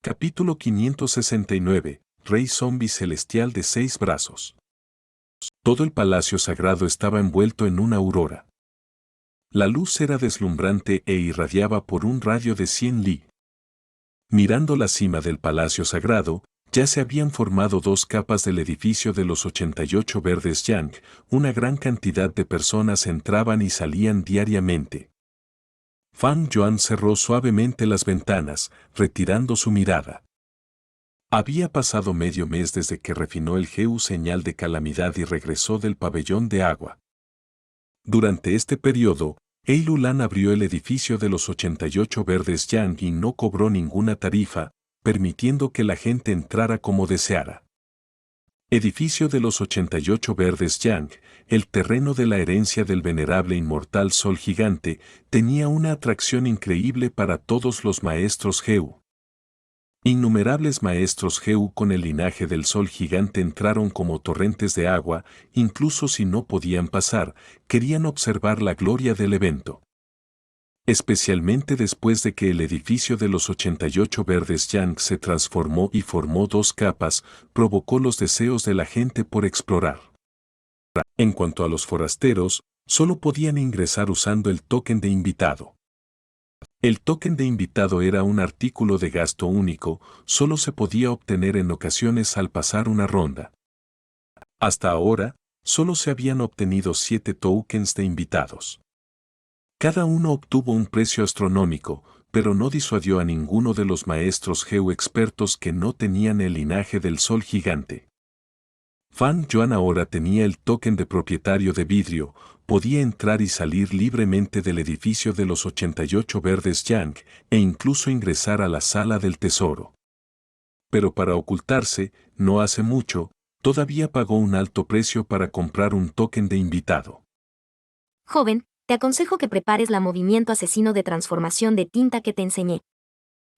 Capítulo 569. Rey Zombie Celestial de 6 brazos. Todo el palacio sagrado estaba envuelto en una aurora. La luz era deslumbrante e irradiaba por un radio de 100 li. Mirando la cima del palacio sagrado, ya se habían formado 2 capas del edificio de los 88 verdes Yang, una gran cantidad de personas entraban y salían diariamente. Fan Yuan cerró suavemente las ventanas, retirando su mirada. Había pasado medio mes desde que refinó el Geu señal de calamidad y regresó del pabellón de agua. Durante este periodo, Eilulan abrió el edificio de los 88 verdes Yang y no cobró ninguna tarifa, permitiendo que la gente entrara como deseara. Edificio de los 88 verdes Yang, el terreno de la herencia del venerable inmortal Sol Gigante, tenía una atracción increíble para todos los maestros Geu. Innumerables maestros Geu con el linaje del Sol Gigante entraron como torrentes de agua, incluso si no podían pasar, querían observar la gloria del evento. Especialmente después de que el edificio de los 88 verdes Yang se transformó y formó 2 capas, provocó los deseos de la gente por explorar. En cuanto a los forasteros, solo podían ingresar usando el token de invitado. El token de invitado era un artículo de gasto único, solo se podía obtener en ocasiones al pasar una ronda. Hasta ahora, solo se habían obtenido 7 tokens de invitados. Cada uno obtuvo un precio astronómico, pero no disuadió a ninguno de los maestros Geu expertos que no tenían el linaje del Sol Gigante. Fan Yuan ahora tenía el token de propietario de vidrio, podía entrar y salir libremente del edificio de los 88 verdes Yang e incluso ingresar a la sala del tesoro. Pero para ocultarse, no hace mucho, todavía pagó un alto precio para comprar un token de invitado. Joven, te aconsejo que prepares la movimiento asesino de transformación de tinta que te enseñé.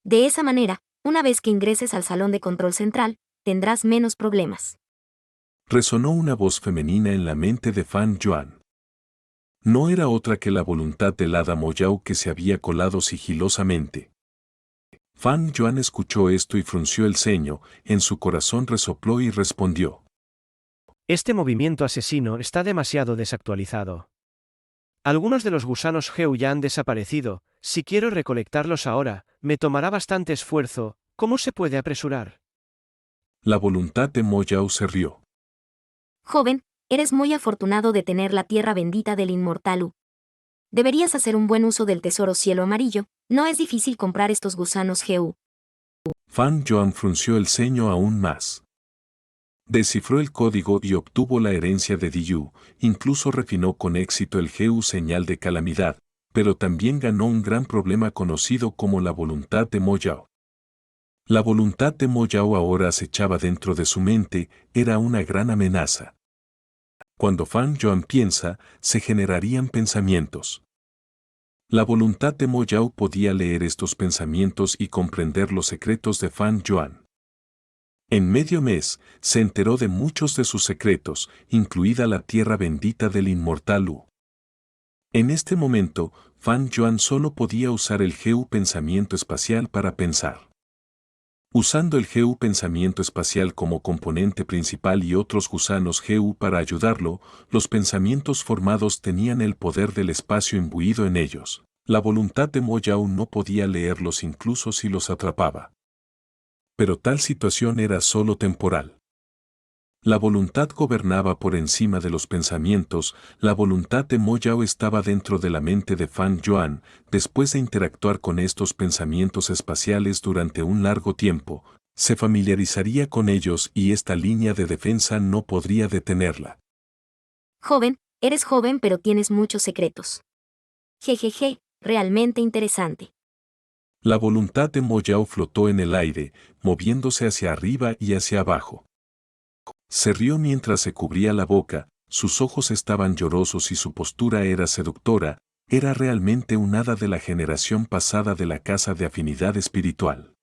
De esa manera, una vez que ingreses al salón de control central, tendrás menos problemas. Resonó una voz femenina en la mente de Fan Yuan. No era otra que la voluntad del hada Moyao que se había colado sigilosamente. Fan Yuan escuchó esto y frunció el ceño, en su corazón resopló y respondió. Este movimiento asesino está demasiado desactualizado. Algunos de los gusanos Geu ya han desaparecido, si quiero recolectarlos ahora, me tomará bastante esfuerzo, ¿cómo se puede apresurar? La voluntad de Moyao se rió. Joven, eres muy afortunado de tener la tierra bendita del Inmortal U. Deberías hacer un buen uso del tesoro cielo amarillo, no es difícil comprar estos gusanos Geu. Fan Yuan frunció el ceño aún más. Descifró el código y obtuvo la herencia de Diyu, incluso refinó con éxito el Geu señal de calamidad, pero también ganó un gran problema conocido como la voluntad de Moyao. La voluntad de Moyao ahora acechaba dentro de su mente, era una gran amenaza. Cuando Fan Yuan piensa, se generarían pensamientos. La voluntad de Moyao podía leer estos pensamientos y comprender los secretos de Fan Yuan. En medio mes, se enteró de muchos de sus secretos, incluida la tierra bendita del Inmortal U. En este momento, Fan Yuan solo podía usar el Geu pensamiento espacial para pensar. Usando el Geu pensamiento espacial como componente principal y otros gusanos Geu para ayudarlo, los pensamientos formados tenían el poder del espacio imbuido en ellos. La voluntad de Moyao no podía leerlos incluso si los atrapaba. Pero tal situación era solo temporal. La voluntad gobernaba por encima de los pensamientos, la voluntad de Moyao estaba dentro de la mente de Fan Yuan, después de interactuar con estos pensamientos espaciales durante un largo tiempo, se familiarizaría con ellos y esta línea de defensa no podría detenerla. Joven, eres joven pero tienes muchos secretos. Jejeje, realmente interesante. La voluntad de Moyao flotó en el aire, moviéndose hacia arriba y hacia abajo. Se rió mientras se cubría la boca, sus ojos estaban llorosos y su postura era seductora, era realmente un hada de la generación pasada de la casa de afinidad espiritual.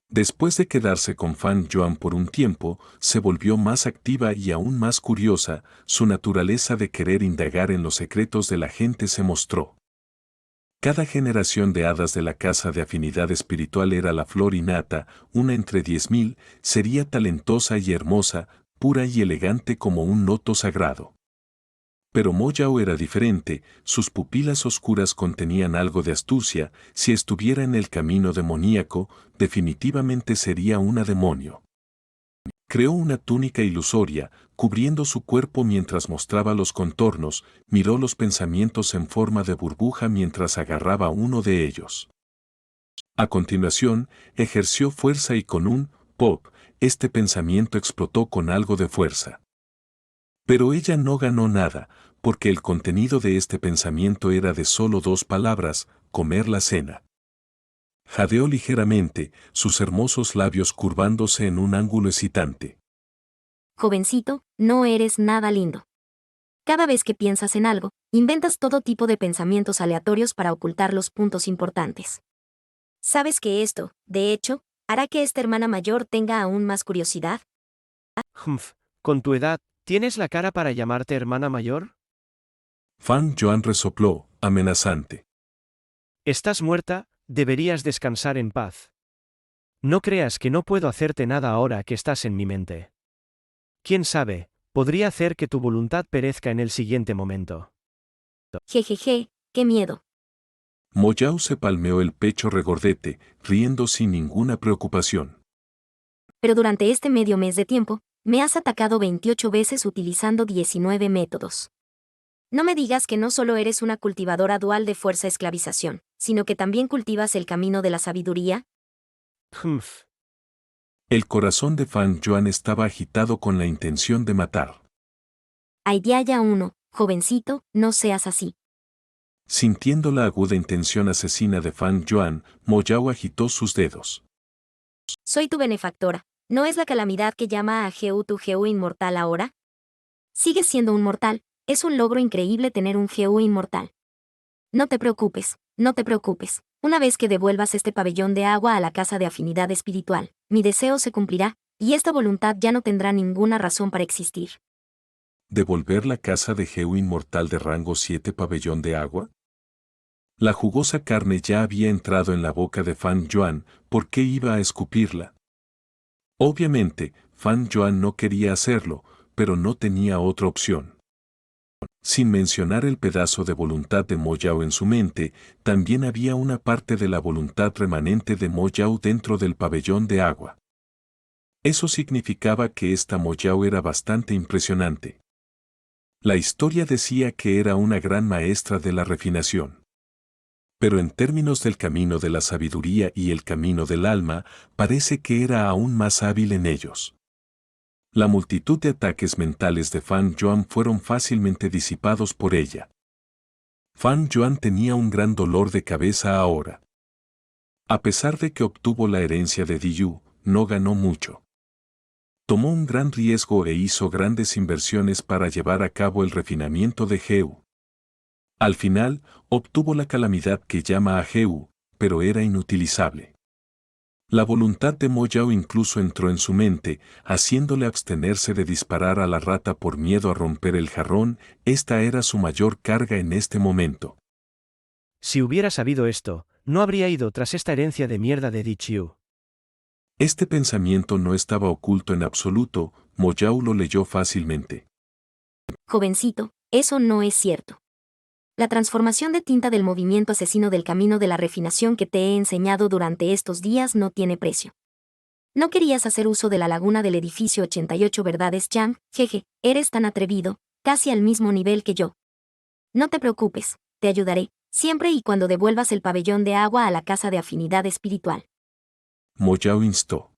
Después de quedarse con Fan Yuan por un tiempo, se volvió más activa y aún más curiosa, su naturaleza de querer indagar en los secretos de la gente se mostró. Cada generación de hadas de la casa de afinidad espiritual era la flor innata, una entre 10.000, sería talentosa y hermosa, pura y elegante como un loto sagrado. Pero Mo Yao era diferente, sus pupilas oscuras contenían algo de astucia, si estuviera en el camino demoníaco, definitivamente sería una demonio. Creó una túnica ilusoria, cubriendo su cuerpo mientras mostraba los contornos, miró los pensamientos en forma de burbuja mientras agarraba uno de ellos. A continuación, ejerció fuerza y con un pop, este pensamiento explotó con algo de fuerza. Pero ella no ganó nada, porque el contenido de este pensamiento era de solo 2 palabras, comer la cena. Jadeó ligeramente, sus hermosos labios curvándose en un ángulo excitante. Jovencito, no eres nada lindo. Cada vez que piensas en algo, inventas todo tipo de pensamientos aleatorios para ocultar los puntos importantes. ¿Sabes que esto, de hecho, hará que esta hermana mayor tenga aún más curiosidad? Con tu edad, ¿tienes la cara para llamarte hermana mayor? Fan Yuan resopló, amenazante. Estás muerta, deberías descansar en paz. No creas que no puedo hacerte nada ahora que estás en mi mente. ¿Quién sabe? Podría hacer que tu voluntad perezca en el siguiente momento. Jejeje, qué miedo. Mo Yao se palmeó el pecho regordete, riendo sin ninguna preocupación. Pero durante este medio mes de tiempo, me has atacado 28 veces utilizando 19 métodos. No me digas que no solo eres una cultivadora dual de fuerza esclavización, sino que también cultivas el camino de la sabiduría. El corazón de Fan Yuan estaba agitado con la intención de matar. Aidiaya 1, jovencito, no seas así. Sintiendo la aguda intención asesina de Fan Yuan, Mo Yao agitó sus dedos. Soy tu benefactora. ¿No es la calamidad que llama a Geu tu Geu inmortal ahora? Sigues siendo un mortal, es un logro increíble tener un Geu inmortal. No te preocupes, no te preocupes. Una vez que devuelvas este pabellón de agua a la casa de afinidad espiritual, mi deseo se cumplirá, y esta voluntad ya no tendrá ninguna razón para existir. ¿Devolver la casa de Geu inmortal de rango 7 pabellón de agua? La jugosa carne ya había entrado en la boca de Fan Yuan, ¿por qué iba a escupirla? Obviamente, Fan Yuan no quería hacerlo, pero no tenía otra opción. Sin mencionar el pedazo de voluntad de Mo Yao en su mente, también había una parte de la voluntad remanente de Mo Yao dentro del pabellón de agua. Eso significaba que esta Mo Yao era bastante impresionante. La historia decía que era una gran maestra de la refinación. Pero en términos del camino de la sabiduría y el camino del alma, parece que era aún más hábil en ellos. La multitud de ataques mentales de Fan Yuan fueron fácilmente disipados por ella. Fan Yuan tenía un gran dolor de cabeza ahora. A pesar de que obtuvo la herencia de Diyu, no ganó mucho. Tomó un gran riesgo e hizo grandes inversiones para llevar a cabo el refinamiento de Geu. Al final, obtuvo la calamidad que llama a Geu, pero era inutilizable. La voluntad de Mo Yao incluso entró en su mente, haciéndole abstenerse de disparar a la rata por miedo a romper el jarrón, esta era su mayor carga en este momento. Si hubiera sabido esto, no habría ido tras esta herencia de mierda de Di Chiu. Este pensamiento no estaba oculto en absoluto, Mo Yao lo leyó fácilmente. Jovencito, eso no es cierto. La transformación de tinta del movimiento asesino del camino de la refinación que te he enseñado durante estos días no tiene precio. No querías hacer uso de la laguna del edificio 88, ¿verdades, Yang? Jeje, eres tan atrevido, casi al mismo nivel que yo. No te preocupes, te ayudaré, siempre y cuando devuelvas el pabellón de agua a la casa de afinidad espiritual. Mo Yao instó.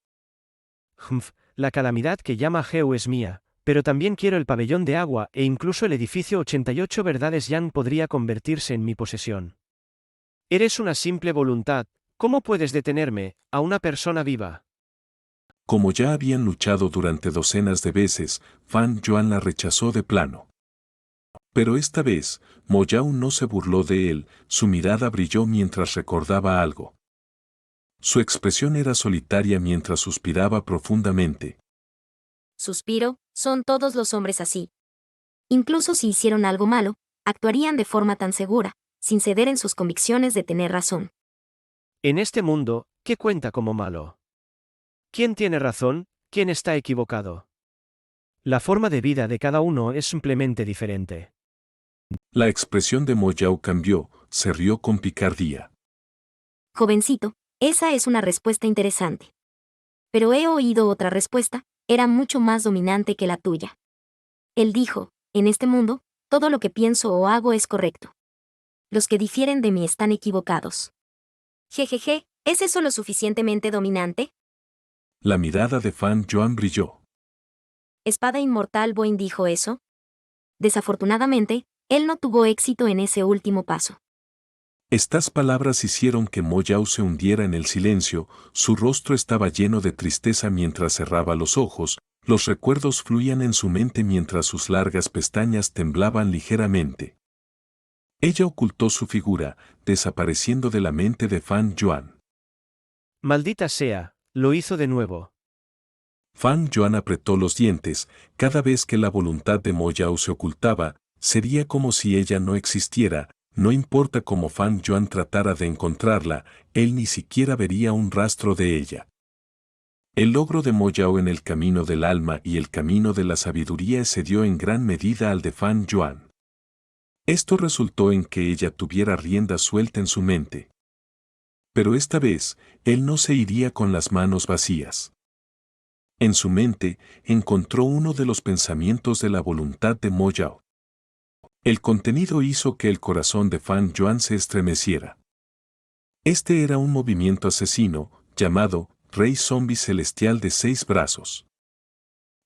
La calamidad que llama Geu es mía, pero también quiero el pabellón de agua e incluso el edificio 88, ¿verdades? Yang podría convertirse en mi posesión. Eres una simple voluntad, ¿cómo puedes detenerme, a una persona viva? Como ya habían luchado durante docenas de veces, Fan Yuan la rechazó de plano. Pero esta vez, Mo Yao no se burló de él, su mirada brilló mientras recordaba algo. Su expresión era solitaria mientras suspiraba profundamente. Suspiro, son todos los hombres así. Incluso si hicieron algo malo, actuarían de forma tan segura, sin ceder en sus convicciones de tener razón. En este mundo, ¿qué cuenta como malo? ¿Quién tiene razón? ¿Quién está equivocado? La forma de vida de cada uno es simplemente diferente. La expresión de Mo Yao cambió, se rió con picardía. Jovencito, esa es una respuesta interesante. Pero he oído otra respuesta, era mucho más dominante que la tuya. Él dijo, en este mundo, todo lo que pienso o hago es correcto. Los que difieren de mí están equivocados. Jejeje, ¿es eso lo suficientemente dominante? La mirada de Fan Yuan brilló. ¿Espada inmortal Boin dijo eso? Desafortunadamente, él no tuvo éxito en ese último paso. Estas palabras hicieron que Mo Yao se hundiera en el silencio, su rostro estaba lleno de tristeza mientras cerraba los ojos, los recuerdos fluían en su mente mientras sus largas pestañas temblaban ligeramente. Ella ocultó su figura, desapareciendo de la mente de Fan Yuan. Maldita sea, lo hizo de nuevo. Fan Yuan apretó los dientes, cada vez que la voluntad de Mo Yao se ocultaba, sería como si ella no existiera. No importa cómo Fan Yuan tratara de encontrarla, él ni siquiera vería un rastro de ella. El logro de Mo Yao en el camino del alma y el camino de la sabiduría excedió en gran medida al de Fan Yuan. Esto resultó en que ella tuviera rienda suelta en su mente. Pero esta vez, él no se iría con las manos vacías. En su mente, encontró uno de los pensamientos de la voluntad de Mo Yao. El contenido hizo que el corazón de Fan Yuan se estremeciera. Este era un movimiento asesino, llamado Rey Zombie Celestial de 6 brazos.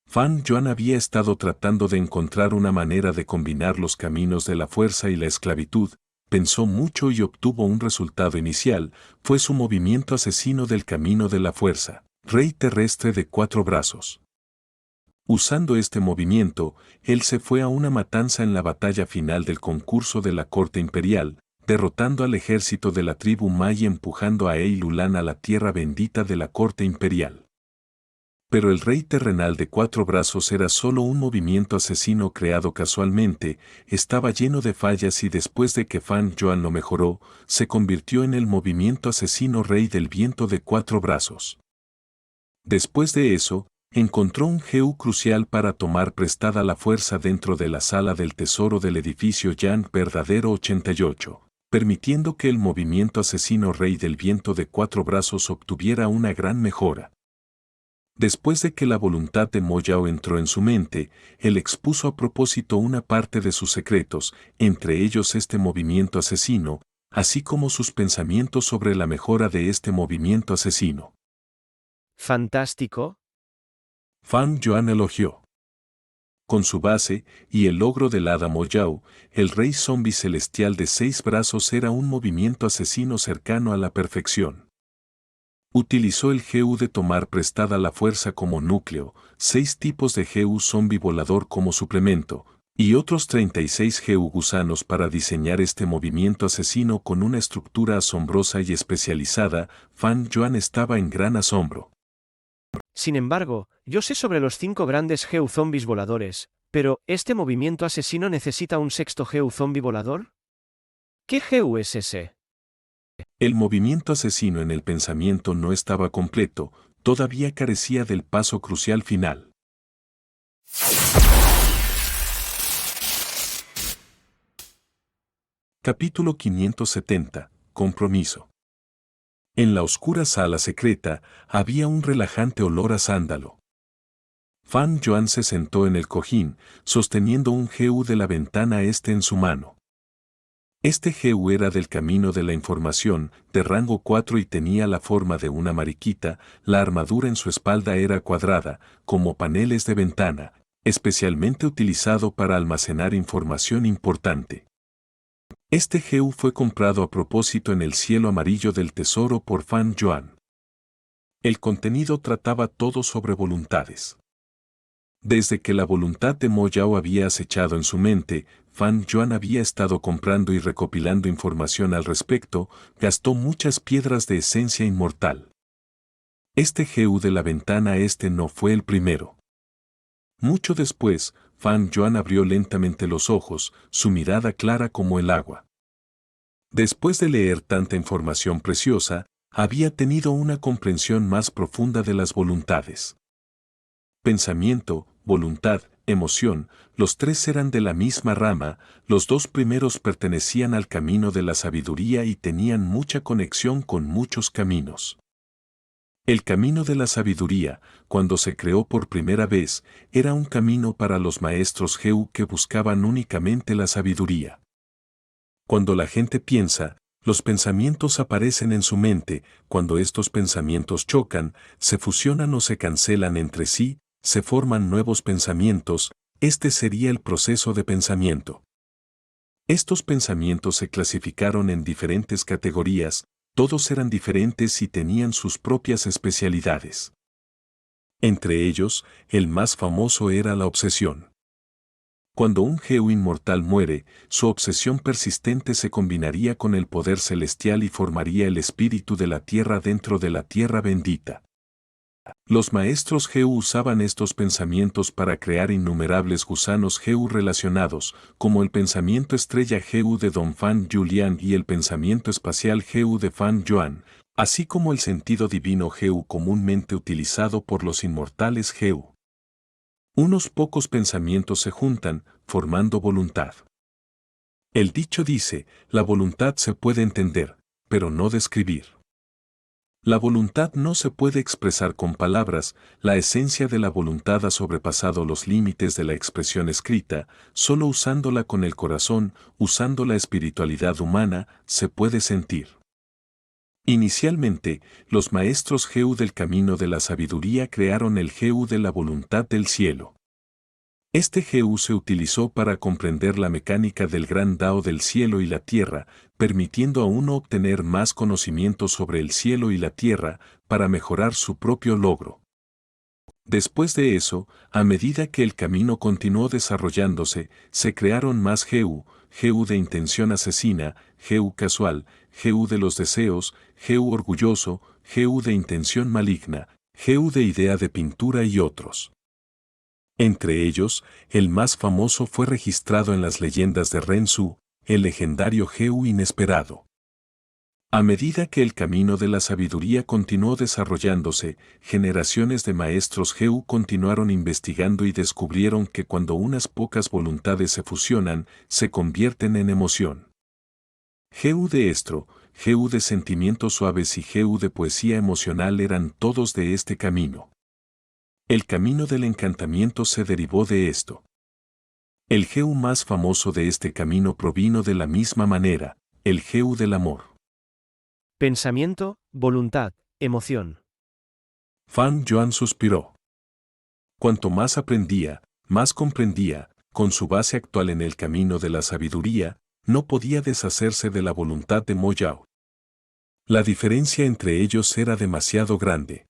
Fan Yuan había estado tratando de encontrar una manera de combinar los caminos de la fuerza y la esclavitud, pensó mucho y obtuvo un resultado inicial, fue su movimiento asesino del camino de la fuerza, Rey Terrestre de 4 brazos. Usando este movimiento, él se fue a una matanza en la batalla final del concurso de la corte imperial, derrotando al ejército de la tribu Mai y empujando a Eilulan a la tierra bendita de la corte imperial. Pero el rey terrenal de 4 brazos era solo un movimiento asesino creado casualmente, estaba lleno de fallas y después de que Fan Yuan lo mejoró, se convirtió en el movimiento asesino rey del viento de 4 brazos. Después de eso, encontró un GU crucial para tomar prestada la fuerza dentro de la sala del tesoro del edificio Yang Verdadero 88, permitiendo que el movimiento asesino rey del viento de 4 brazos obtuviera una gran mejora. Después de que la voluntad de Mo Yao entró en su mente, él expuso a propósito una parte de sus secretos, entre ellos este movimiento asesino, así como sus pensamientos sobre la mejora de este movimiento asesino. Fantástico. Fan Yuan elogió. Con su base y el logro del hada Mo Yao, el rey zombie celestial de 6 brazos era un movimiento asesino cercano a la perfección. Utilizó el GU de tomar prestada la fuerza como núcleo, 6 tipos de GU zombie volador como suplemento, y otros 36 GU gusanos para diseñar este movimiento asesino con una estructura asombrosa y especializada. Fan Yuan estaba en gran asombro. Sin embargo, yo sé sobre los 5 grandes GU zombies voladores, pero ¿este movimiento asesino necesita un sexto GU zombie volador? ¿Qué GU es ese? El movimiento asesino en el pensamiento no estaba completo, todavía carecía del paso crucial final. Capítulo 570. Compromiso. En la oscura sala secreta había un relajante olor a sándalo. Fan Yuan se sentó en el cojín, sosteniendo un GU de la ventana este en su mano. Este GU era del camino de la información, de rango 4 y tenía la forma de una mariquita, la armadura en su espalda era cuadrada, como paneles de ventana, especialmente utilizado para almacenar información importante. Este GU fue comprado a propósito en el cielo amarillo del tesoro por Fan Yuan. El contenido trataba todo sobre voluntades. Desde que la voluntad de Mo Yao había acechado en su mente, Fan Yuan había estado comprando y recopilando información al respecto, gastó muchas piedras de esencia inmortal. Este Geu de la ventana este no fue el primero. Mucho después, Fan Yuan abrió lentamente los ojos, su mirada clara como el agua. Después de leer tanta información preciosa, había tenido una comprensión más profunda de las voluntades. Pensamiento, voluntad, emoción, los tres eran de la misma rama, los dos primeros pertenecían al camino de la sabiduría y tenían mucha conexión con muchos caminos. El camino de la sabiduría, cuando se creó por primera vez, era un camino para los maestros Geu que buscaban únicamente la sabiduría. Cuando la gente piensa, los pensamientos aparecen en su mente, cuando estos pensamientos chocan, se fusionan o se cancelan entre sí, se forman nuevos pensamientos, este sería el proceso de pensamiento. Estos pensamientos se clasificaron en diferentes categorías, todos eran diferentes y tenían sus propias especialidades. Entre ellos, el más famoso era la obsesión. Cuando un Geu inmortal muere, su obsesión persistente se combinaría con el poder celestial y formaría el espíritu de la tierra dentro de la tierra bendita. Los maestros Geu usaban estos pensamientos para crear innumerables gusanos Geu relacionados, como el pensamiento estrella Geu de Don Fan Yulian y el pensamiento espacial Geu de Fan Yuan, así como el sentido divino Geu comúnmente utilizado por los inmortales Geu. Unos pocos pensamientos se juntan, formando voluntad. El dicho dice, la voluntad se puede entender, pero no describir. La voluntad no se puede expresar con palabras, la esencia de la voluntad ha sobrepasado los límites de la expresión escrita, solo usándola con el corazón, usando la espiritualidad humana, se puede sentir. Inicialmente, los maestros Geu del camino de la sabiduría crearon el Geu de la voluntad del cielo. Este Geu se utilizó para comprender la mecánica del gran Dao del cielo y la tierra, permitiendo a uno obtener más conocimiento sobre el cielo y la tierra, para mejorar su propio logro. Después de eso, a medida que el camino continuó desarrollándose, se crearon más Geu, Geu de intención asesina, Geu casual, Geu de los deseos, Geu orgulloso, Geu de intención maligna, Geu de idea de pintura y otros. Entre ellos, el más famoso fue registrado en las leyendas de Rensu, el legendario Geu inesperado. A medida que el camino de la sabiduría continuó desarrollándose, generaciones de maestros Geu continuaron investigando y descubrieron que cuando unas pocas voluntades se fusionan, se convierten en emoción. Geu de estro, Geu de sentimientos suaves y Geu de poesía emocional eran todos de este camino. El camino del encantamiento se derivó de esto. El Geu más famoso de este camino provino de la misma manera, el Geu del amor. Pensamiento, voluntad, emoción. Fan Yuan suspiró. Cuanto más aprendía, más comprendía, con su base actual en el camino de la sabiduría, no podía deshacerse de la voluntad de Mo Yao. La diferencia entre ellos era demasiado grande.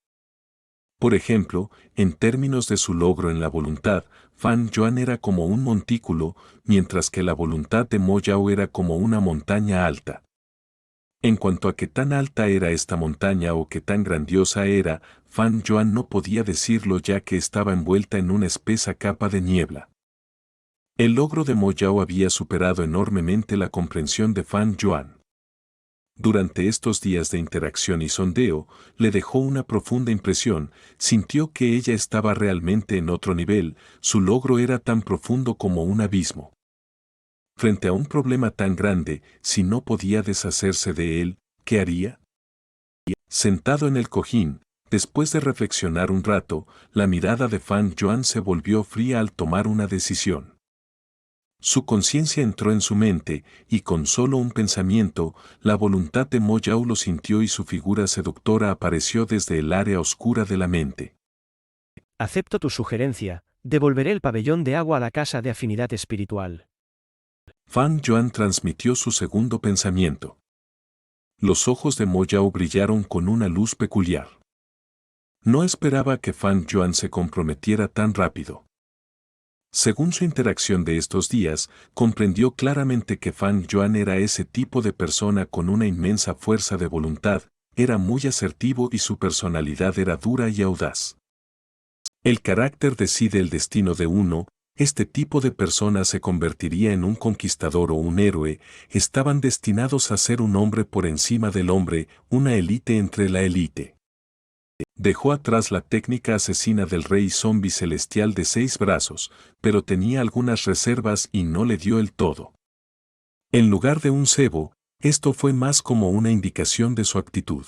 Por ejemplo, en términos de su logro en la voluntad, Fan Yuan era como un montículo, mientras que la voluntad de Mo Yao era como una montaña alta. En cuanto a qué tan alta era esta montaña o qué tan grandiosa era, Fan Yuan no podía decirlo ya que estaba envuelta en una espesa capa de niebla. El logro de Mo Yao había superado enormemente la comprensión de Fan Yuan. Durante estos días de interacción y sondeo, le dejó una profunda impresión, sintió que ella estaba realmente en otro nivel, su logro era tan profundo como un abismo. Frente a un problema tan grande, si no podía deshacerse de él, ¿qué haría? Sentado en el cojín, después de reflexionar un rato, la mirada de Fan Yuan se volvió fría al tomar una decisión. Su conciencia entró en su mente, y con solo un pensamiento, la voluntad de Mo Yao lo sintió y su figura seductora apareció desde el área oscura de la mente. Acepto tu sugerencia, devolveré el pabellón de agua a la casa de afinidad espiritual. Fan Yuan transmitió su segundo pensamiento. Los ojos de Mo Yao brillaron con una luz peculiar. No esperaba que Fan Yuan se comprometiera tan rápido. Según su interacción de estos días, comprendió claramente que Fan Yuan era ese tipo de persona con una inmensa fuerza de voluntad, era muy asertivo y su personalidad era dura y audaz. El carácter decide el destino de uno, este tipo de persona se convertiría en un conquistador o un héroe, estaban destinados a ser un hombre por encima del hombre, una élite entre la élite. Dejó atrás la técnica asesina del rey zombie celestial de 6 brazos, pero tenía algunas reservas y no le dio el todo. En lugar de un cebo, esto fue más como una indicación de su actitud.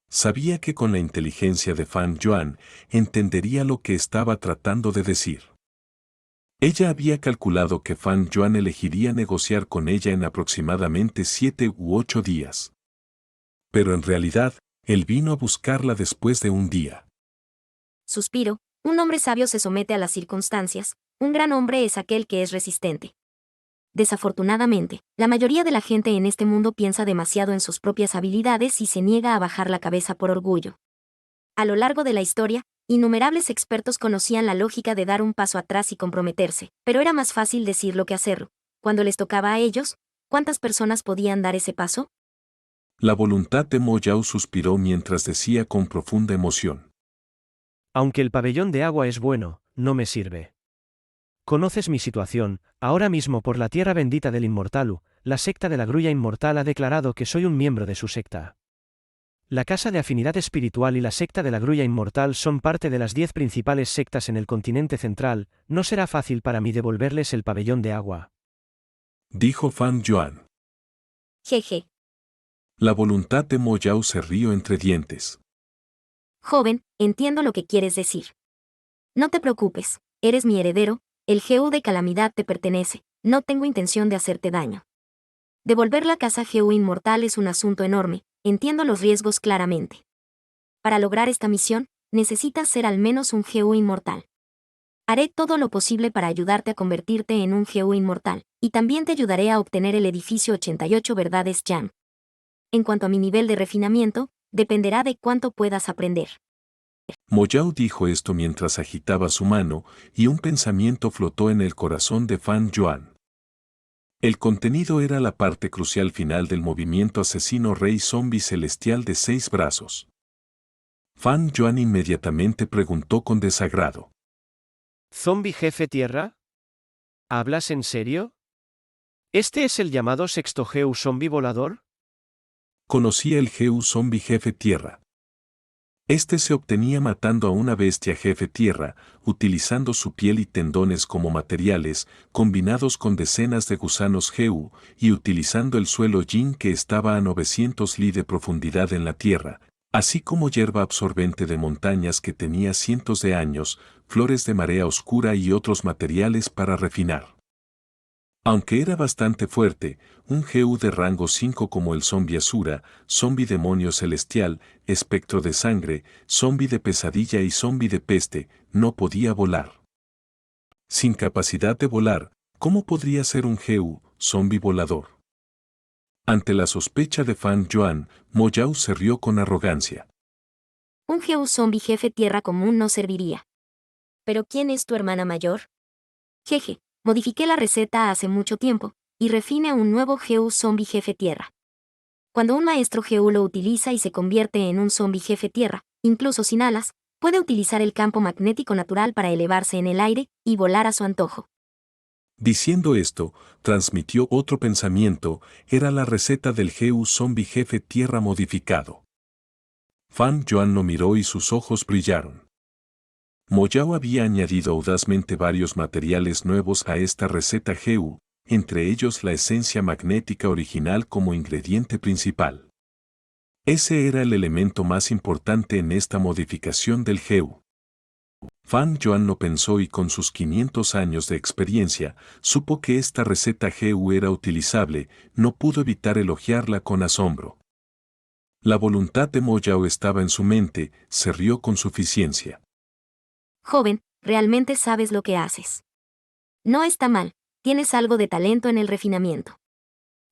Sabía que con la inteligencia de Fan Yuan entendería lo que estaba tratando de decir. Ella había calculado que Fan Yuan elegiría negociar con ella en aproximadamente 7 u 8 días. Pero en realidad, él vino a buscarla después de un día. Suspiro, un hombre sabio se somete a las circunstancias, un gran hombre es aquel que es resistente. Desafortunadamente, la mayoría de la gente en este mundo piensa demasiado en sus propias habilidades y se niega a bajar la cabeza por orgullo. A lo largo de la historia, innumerables expertos conocían la lógica de dar un paso atrás y comprometerse, pero era más fácil decirlo que hacerlo. Cuando les tocaba a ellos, ¿cuántas personas podían dar ese paso? La voluntad de Mo Yao suspiró mientras decía con profunda emoción. Aunque el pabellón de agua es bueno, no me sirve. Conoces mi situación, ahora mismo por la tierra bendita del Inmortalu, la secta de la Grulla Inmortal ha declarado que soy un miembro de su secta. La Casa de Afinidad Espiritual y la secta de la Grulla Inmortal son parte de las 10 principales sectas en el continente central, no será fácil para mí devolverles el pabellón de agua. Dijo Fan Yuan. Jeje. La voluntad de Mo Yao se rió entre dientes. Joven, entiendo lo que quieres decir. No te preocupes, eres mi heredero, el GU de calamidad te pertenece, no tengo intención de hacerte daño. Devolver la casa GU inmortal es un asunto enorme, entiendo los riesgos claramente. Para lograr esta misión, necesitas ser al menos un GU inmortal. Haré todo lo posible para ayudarte a convertirte en un GU inmortal, y también te ayudaré a obtener el edificio 88 verdades Jam. En cuanto a mi nivel de refinamiento, dependerá de cuánto puedas aprender. Mo Yao dijo esto mientras agitaba su mano, y un pensamiento flotó en el corazón de Fan Yuan. El contenido era la parte crucial final del movimiento asesino rey zombie celestial de 6 brazos. Fan Yuan inmediatamente preguntó con desagrado. ¿Zombie jefe tierra? ¿Hablas en serio? ¿Este es el llamado sexto GU zombie volador? Conocía el GU zombie jefe tierra. Este se obtenía matando a una bestia jefe tierra, utilizando su piel y tendones como materiales, combinados con decenas de gusanos GU, y utilizando el suelo Yin que estaba a 900 li de profundidad en la tierra, así como hierba absorbente de montañas que tenía cientos de años, flores de marea oscura y otros materiales para refinar. Aunque era bastante fuerte, un GU de rango 5 como el zombie Asura, zombie demonio celestial, espectro de sangre, zombie de pesadilla y zombie de peste, no podía volar. Sin capacidad de volar, ¿cómo podría ser un GU, zombie volador? Ante la sospecha de Fan Yuan, Mo Yao se rió con arrogancia. Un GU zombie jefe tierra común no serviría. ¿Pero quién es tu hermana mayor? Jeje. Modifiqué la receta hace mucho tiempo, y refine a un nuevo GU zombie jefe tierra. Cuando un maestro GU lo utiliza y se convierte en un zombie jefe tierra, incluso sin alas, puede utilizar el campo magnético natural para elevarse en el aire y volar a su antojo. Diciendo esto, transmitió otro pensamiento, era la receta del GU zombie jefe tierra modificado. Fan Yuan lo miró y sus ojos brillaron. Mo Yao había añadido audazmente varios materiales nuevos a esta receta GU, entre ellos la esencia magnética original como ingrediente principal. Ese era el elemento más importante en esta modificación del GU. Fan Yuan lo pensó y con sus 500 años de experiencia, supo que esta receta GU era utilizable, no pudo evitar elogiarla con asombro. La voluntad de Mo Yao estaba en su mente, se rió con suficiencia. Joven, realmente sabes lo que haces. No está mal, tienes algo de talento en el refinamiento.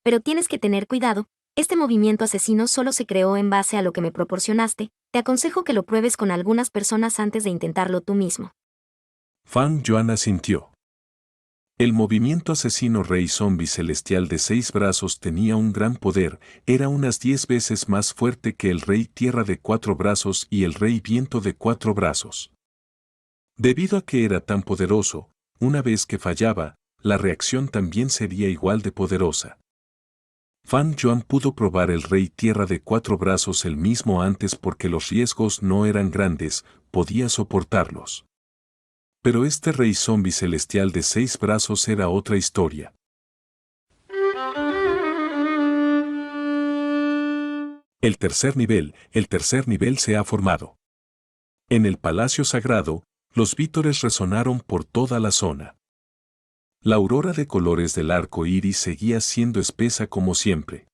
Pero tienes que tener cuidado, este movimiento asesino solo se creó en base a lo que me proporcionaste, te aconsejo que lo pruebes con algunas personas antes de intentarlo tú mismo. Fang Yuan asintió. El movimiento asesino Rey Zombie Celestial de 6 brazos tenía un gran poder, era unas 10 veces más fuerte que el Rey Tierra de 4 brazos y el Rey Viento de 4 brazos. Debido a que era tan poderoso, una vez que fallaba, la reacción también sería igual de poderosa. Fang Yuan pudo probar el Rey Tierra de 4 brazos el mismo antes porque los riesgos no eran grandes, podía soportarlos. Pero este Rey Zombie Celestial de 6 brazos era otra historia. El tercer nivel se ha formado. En el Palacio Sagrado, los vítores resonaron por toda la zona. La aurora de colores del arco iris seguía siendo espesa como siempre.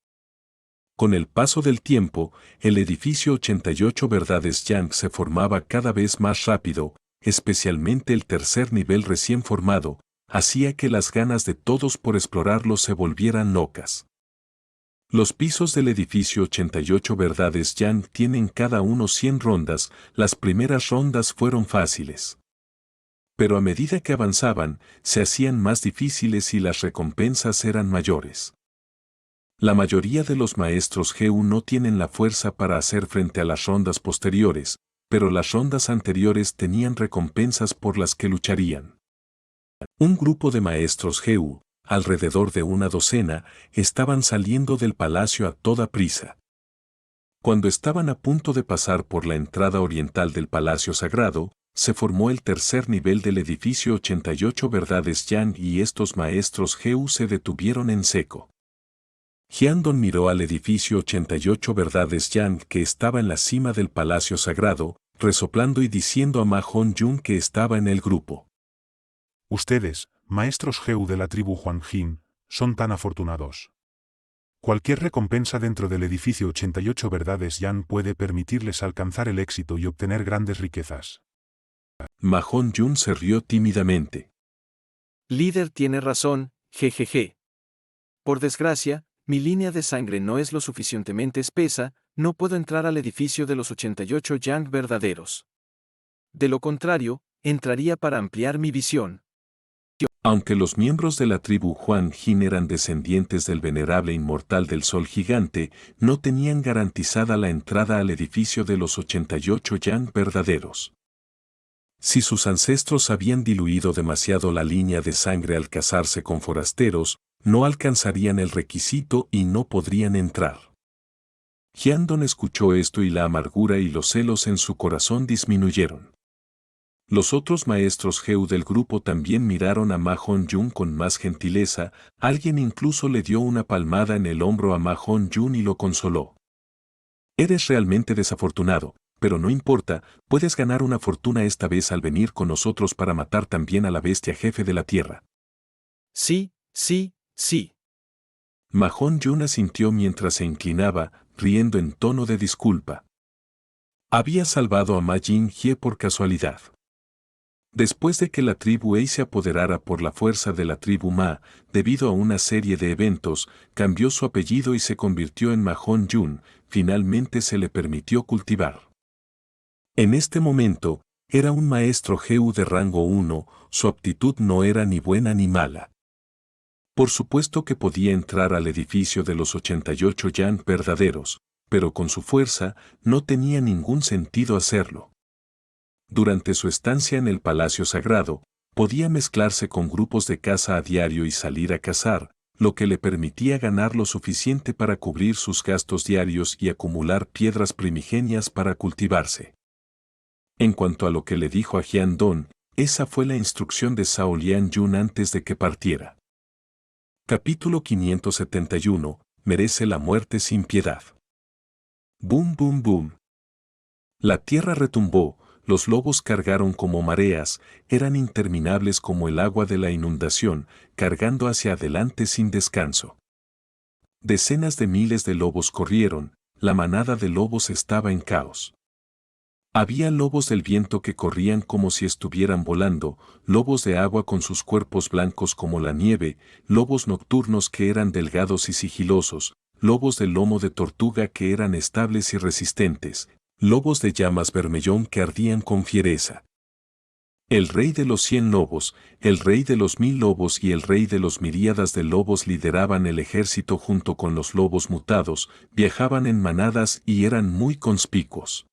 Con el paso del tiempo, el edificio 88 Verdades Yang se formaba cada vez más rápido, especialmente el tercer nivel recién formado, hacía que las ganas de todos por explorarlo se volvieran locas. Los pisos del edificio 88 Verdades Yang tienen cada uno 100 rondas, las primeras rondas fueron fáciles. Pero a medida que avanzaban, se hacían más difíciles y las recompensas eran mayores. La mayoría de los maestros GU no tienen la fuerza para hacer frente a las rondas posteriores, pero las rondas anteriores tenían recompensas por las que lucharían. Un grupo de maestros GU, alrededor de una docena, estaban saliendo del palacio a toda prisa. Cuando estaban a punto de pasar por la entrada oriental del Palacio Sagrado, se formó el tercer nivel del edificio 88 Verdades Yang y estos maestros GU se detuvieron en seco. Hyandong miró al edificio 88 Verdades Yang que estaba en la cima del Palacio Sagrado, resoplando y diciendo a Ma Hong-jun que estaba en el grupo. Ustedes, maestros GU de la tribu Huanjin, son tan afortunados. Cualquier recompensa dentro del edificio 88 Verdades Yang puede permitirles alcanzar el éxito y obtener grandes riquezas. Ma Hong-jun se rió tímidamente. Líder tiene razón, jejeje. Por desgracia, mi línea de sangre no es lo suficientemente espesa, no puedo entrar al edificio de los 88 Yang verdaderos. De lo contrario, entraría para ampliar mi visión. Aunque los miembros de la tribu Huanjin eran descendientes del venerable inmortal del Sol Gigante, no tenían garantizada la entrada al edificio de los 88 Yang verdaderos. Si sus ancestros habían diluido demasiado la línea de sangre al casarse con forasteros, no alcanzarían el requisito y no podrían entrar. Hyandong escuchó esto y la amargura y los celos en su corazón disminuyeron. Los otros maestros GU del grupo también miraron a Ma Hong-jun con más gentileza, alguien incluso le dio una palmada en el hombro a Ma Hong-jun y lo consoló. Eres realmente desafortunado, pero no importa, puedes ganar una fortuna esta vez al venir con nosotros para matar también a la bestia jefe de la tierra. Sí, sí, sí. Ma Hong-jun asintió mientras se inclinaba, riendo en tono de disculpa. Había salvado a Ma Jin-hye por casualidad. Después de que la tribu Ei se apoderara por la fuerza de la tribu Ma, debido a una serie de eventos, cambió su apellido y se convirtió en Ma Hong-jun, finalmente se le permitió cultivar. En este momento, era un maestro GU de rango 1, su aptitud no era ni buena ni mala. Por supuesto que podía entrar al edificio de los 88 Yang verdaderos, pero con su fuerza no tenía ningún sentido hacerlo. Durante su estancia en el Palacio Sagrado, podía mezclarse con grupos de caza a diario y salir a cazar, lo que le permitía ganar lo suficiente para cubrir sus gastos diarios y acumular piedras primigenias para cultivarse. En cuanto a lo que le dijo a Hyandong, esa fue la instrucción de Zhao Lianyun antes de que partiera. Capítulo 571, merece la muerte sin piedad. Boom, boom, boom. La tierra retumbó, los lobos cargaron como mareas, eran interminables como el agua de la inundación, cargando hacia adelante sin descanso. Decenas de miles de lobos corrieron, la manada de lobos estaba en caos. Había lobos del viento que corrían como si estuvieran volando, lobos de agua con sus cuerpos blancos como la nieve, lobos nocturnos que eran delgados y sigilosos, lobos de lomo de tortuga que eran estables y resistentes, lobos de llamas vermellón que ardían con fiereza. El rey de los 100 lobos, el rey de los 1000 lobos y el rey de los miríadas de lobos lideraban el ejército junto con los lobos mutados, viajaban en manadas y eran muy conspicuos.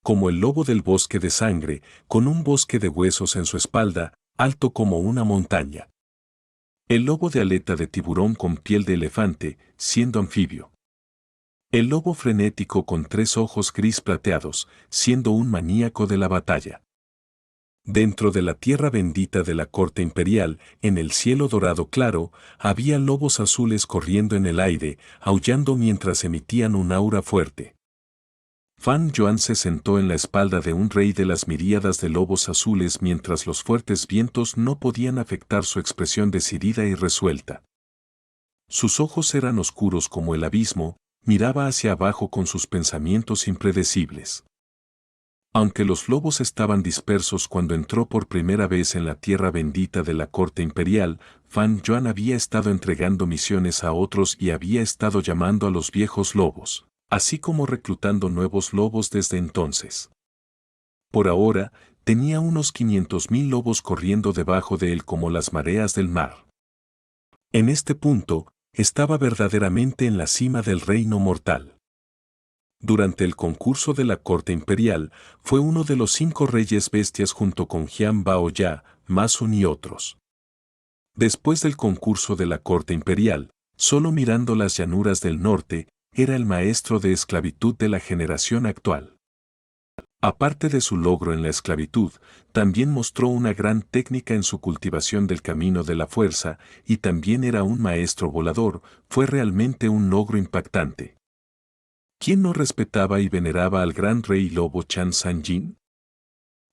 Como el lobo del bosque de sangre, con un bosque de huesos en su espalda, alto como una montaña. El lobo de aleta de tiburón con piel de elefante, siendo anfibio. El lobo frenético con 3 ojos gris plateados, siendo un maníaco de la batalla. Dentro de la tierra bendita de la corte imperial, en el cielo dorado claro, había lobos azules corriendo en el aire, aullando mientras emitían un aura fuerte. Fan Yuan se sentó en la espalda de un rey de las miríadas de lobos azules mientras los fuertes vientos no podían afectar su expresión decidida y resuelta. Sus ojos eran oscuros como el abismo, miraba hacia abajo con sus pensamientos impredecibles. Aunque los lobos estaban dispersos cuando entró por primera vez en la tierra bendita de la corte imperial, Fan Yuan había estado entregando misiones a otros y había estado llamando a los viejos lobos, así como reclutando nuevos lobos desde entonces. Por ahora, tenía unos 500.000 lobos corriendo debajo de él como las mareas del mar. En este punto, estaba verdaderamente en la cima del reino mortal. Durante el concurso de la corte imperial, fue uno de los 5 reyes bestias junto con Jian Baoya, Ma Sun y otros. Después del concurso de la corte imperial, solo mirando las llanuras del norte, era el maestro de esclavitud de la generación actual. Aparte de su logro en la esclavitud, también mostró una gran técnica en su cultivación del camino de la fuerza, y también era un maestro volador, fue realmente un logro impactante. ¿Quién no respetaba y veneraba al gran rey lobo Chan Sanjin?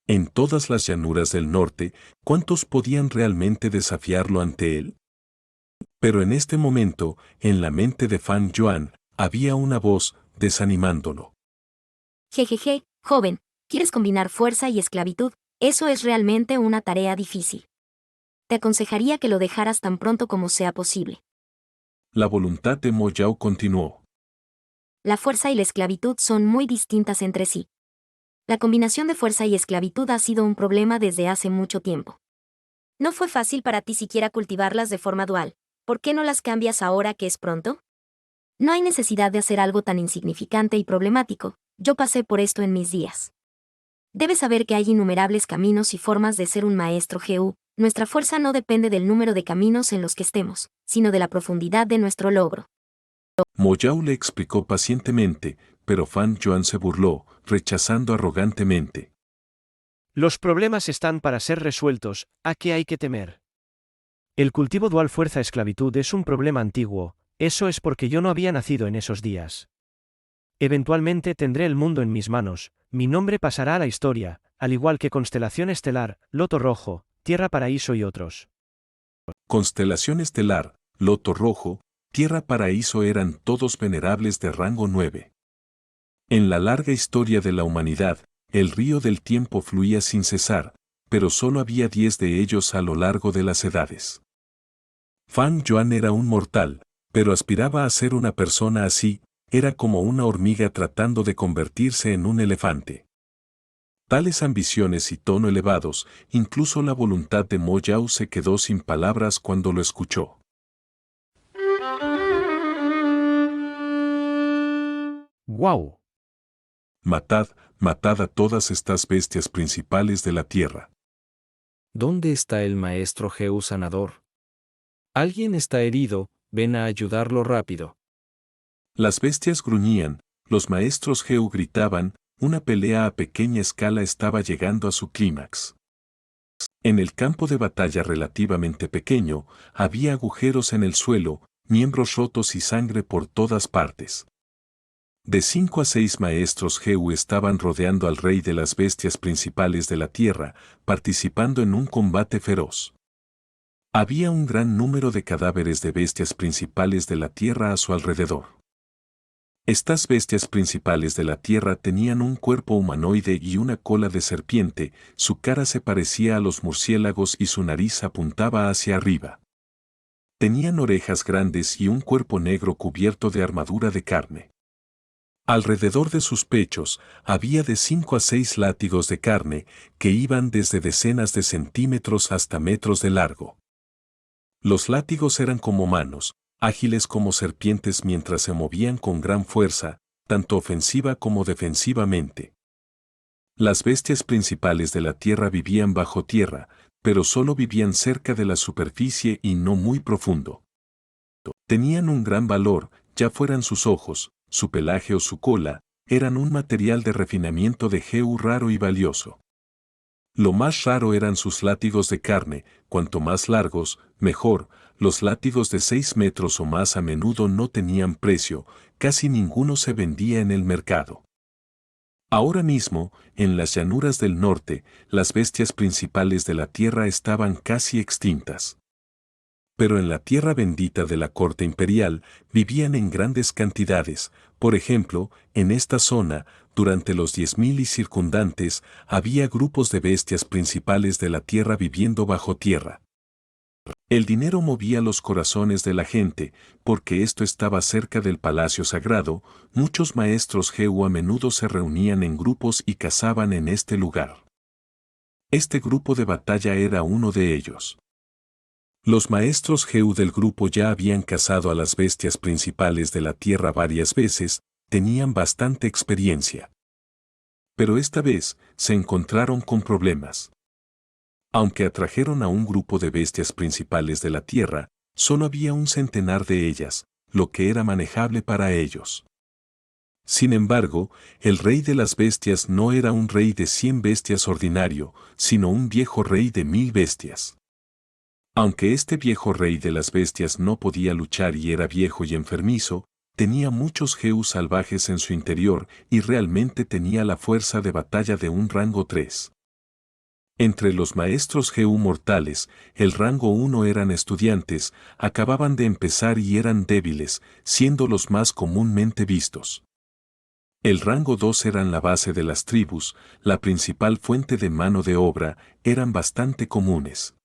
En todas las llanuras del norte, ¿cuántos podían realmente desafiarlo ante él? Pero en este momento, en la mente de Fan Yuan, había una voz, desanimándolo. Jejeje, joven, ¿quieres combinar fuerza y esclavitud? Eso es realmente una tarea difícil. Te aconsejaría que lo dejaras tan pronto como sea posible. La voluntad de Mo Yao continuó. La fuerza y la esclavitud son muy distintas entre sí. La combinación de fuerza y esclavitud ha sido un problema desde hace mucho tiempo. No fue fácil para ti siquiera cultivarlas de forma dual. ¿Por qué no las cambias ahora que es pronto? No hay necesidad de hacer algo tan insignificante y problemático. Yo pasé por esto en mis días. Debes saber que hay innumerables caminos y formas de ser un maestro GU. Nuestra fuerza no depende del número de caminos en los que estemos, sino de la profundidad de nuestro logro. Mo Yao le explicó pacientemente, pero Fan Yuan se burló, rechazando arrogantemente. Los problemas están para ser resueltos, ¿a qué hay que temer? El cultivo dual fuerza-esclavitud es un problema antiguo, eso es porque yo no había nacido en esos días. Eventualmente tendré el mundo en mis manos, mi nombre pasará a la historia, al igual que Constelación Estelar, Loto Rojo, Tierra Paraíso y otros. Constelación Estelar, Loto Rojo, Tierra Paraíso eran todos venerables de rango 9. En la larga historia de la humanidad, el río del tiempo fluía sin cesar, pero solo había 10 de ellos a lo largo de las edades. Fan Yuan era un mortal, pero aspiraba a ser una persona así, era como una hormiga tratando de convertirse en un elefante. Tales ambiciones y tono elevados, incluso la voluntad de Mo Yao se quedó sin palabras cuando lo escuchó. ¡Guau! Matad, matad a todas estas bestias principales de la tierra. ¿Dónde está el maestro GU sanador? Alguien está herido, ven a ayudarlo rápido. Las bestias gruñían, los maestros Geu gritaban, una pelea a pequeña escala estaba llegando a su clímax. En el campo de batalla relativamente pequeño, había agujeros en el suelo, miembros rotos y sangre por todas partes. De 5 a 6 maestros Geu estaban rodeando al rey de las bestias principales de la tierra, participando en un combate feroz. Había un gran número de cadáveres de bestias principales de la tierra a su alrededor. Estas bestias principales de la tierra tenían un cuerpo humanoide y una cola de serpiente, su cara se parecía a los murciélagos y su nariz apuntaba hacia arriba. Tenían orejas grandes y un cuerpo negro cubierto de armadura de carne. Alrededor de sus pechos había de 5 a 6 látigos de carne que iban desde decenas de centímetros hasta metros de largo. Los látigos eran como manos, ágiles como serpientes mientras se movían con gran fuerza, tanto ofensiva como defensivamente. Las bestias principales de la tierra vivían bajo tierra, pero solo vivían cerca de la superficie y no muy profundo. Tenían un gran valor, ya fueran sus ojos, su pelaje o su cola, eran un material de refinamiento de Jehu raro y valioso. Lo más raro eran sus látigos de carne, cuanto más largos, mejor. Los látigos de 6 metros o más a menudo no tenían precio, casi ninguno se vendía en el mercado. Ahora mismo, en las llanuras del norte, las bestias principales de la tierra estaban casi extintas. Pero en la tierra bendita de la corte imperial vivían en grandes cantidades. Por ejemplo, en esta zona, durante los 10.000 y circundantes, había grupos de bestias principales de la tierra viviendo bajo tierra. El dinero movía los corazones de la gente, porque esto estaba cerca del palacio sagrado. Muchos maestros Jehu a menudo se reunían en grupos y cazaban en este lugar. Este grupo de batalla era uno de ellos. Los maestros Jehu del grupo ya habían cazado a las bestias principales de la tierra varias veces, tenían bastante experiencia. Pero esta vez se encontraron con problemas. Aunque atrajeron a un grupo de bestias principales de la tierra, solo había un centenar de ellas, lo que era manejable para ellos. Sin embargo, el rey de las bestias no era un rey de 100 bestias ordinario, sino un viejo rey de 1000 bestias. Aunque este viejo rey de las bestias no podía luchar y era viejo y enfermizo, tenía muchos Jehus salvajes en su interior y realmente tenía la fuerza de batalla de un rango 3. Entre los maestros Jehu mortales, el rango 1 eran estudiantes, acababan de empezar y eran débiles, siendo los más comúnmente vistos. El rango 2 eran la base de las tribus, la principal fuente de mano de obra, eran bastante comunes.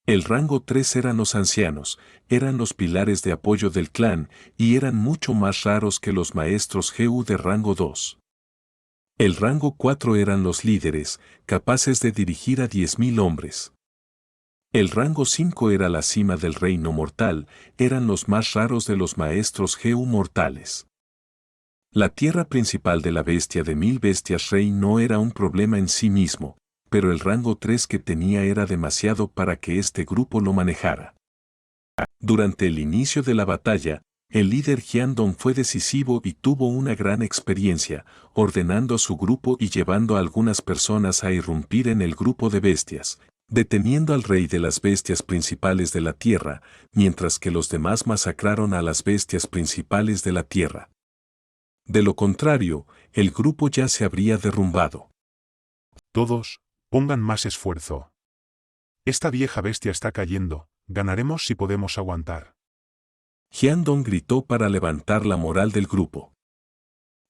El rango 3 eran los ancianos, eran los pilares de apoyo del clan y eran mucho más raros que los maestros Jehu de rango 2. El rango 4 eran los líderes, capaces de dirigir a 10.000 hombres. El rango 5 era la cima del reino mortal, eran los más raros de los maestros Jehu mortales. La tierra principal de la bestia de 1000 bestias rey no era un problema en sí mismo, pero el rango 3 que tenía era demasiado para que este grupo lo manejara. Durante el inicio de la batalla, el líder Hyandong fue decisivo y tuvo una gran experiencia, ordenando a su grupo y llevando a algunas personas a irrumpir en el grupo de bestias, deteniendo al rey de las bestias principales de la tierra, mientras que los demás masacraron a las bestias principales de la tierra. De lo contrario, el grupo ya se habría derrumbado. Todos, pongan más esfuerzo. Esta vieja bestia está cayendo, ganaremos si podemos aguantar. Hyandong gritó para levantar la moral del grupo.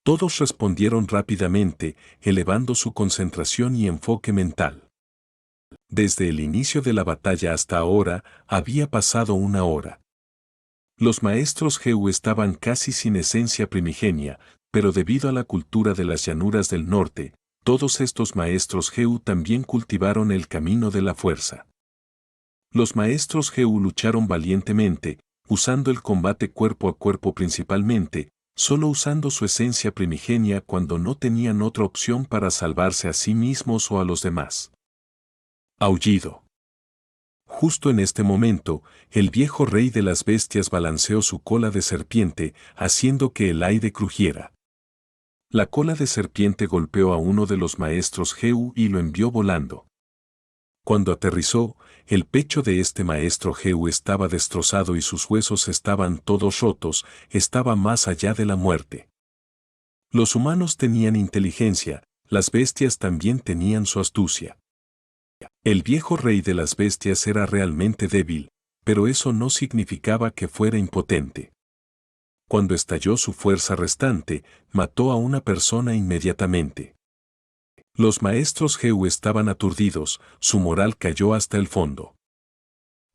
Todos respondieron rápidamente, elevando su concentración y enfoque mental. Desde el inicio de la batalla hasta ahora, había pasado una hora. Los maestros Jehu estaban casi sin esencia primigenia, pero debido a la cultura de las llanuras del norte, todos estos maestros Jehu también cultivaron el camino de la fuerza. Los maestros Jehu lucharon valientemente, usando el combate cuerpo a cuerpo principalmente, solo usando su esencia primigenia cuando no tenían otra opción para salvarse a sí mismos o a los demás. Aullido. Justo en este momento, el viejo rey de las bestias balanceó su cola de serpiente, haciendo que el aire crujiera. La cola de serpiente golpeó a uno de los maestros Jehu y lo envió volando. Cuando aterrizó, el pecho de este maestro Jehu estaba destrozado y sus huesos estaban todos rotos, estaba más allá de la muerte. Los humanos tenían inteligencia, las bestias también tenían su astucia. El viejo rey de las bestias era realmente débil, pero eso no significaba que fuera impotente. Cuando estalló su fuerza restante, mató a una persona inmediatamente. Los maestros Jehu estaban aturdidos, su moral cayó hasta el fondo.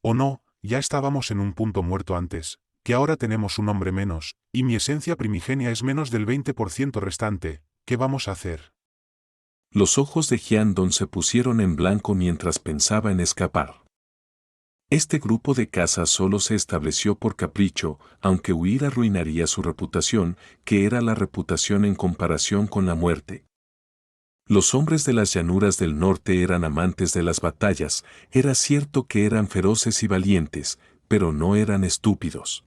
Oh no, ya estábamos en un punto muerto antes, que ahora tenemos un hombre menos, y mi esencia primigenia es menos del 20% restante, ¿qué vamos a hacer? Los ojos de Hyandon se pusieron en blanco mientras pensaba en escapar. Este grupo de caza solo se estableció por capricho, aunque huir arruinaría su reputación, que era la reputación en comparación con la muerte. Los hombres de las llanuras del norte eran amantes de las batallas, era cierto que eran feroces y valientes, pero no eran estúpidos.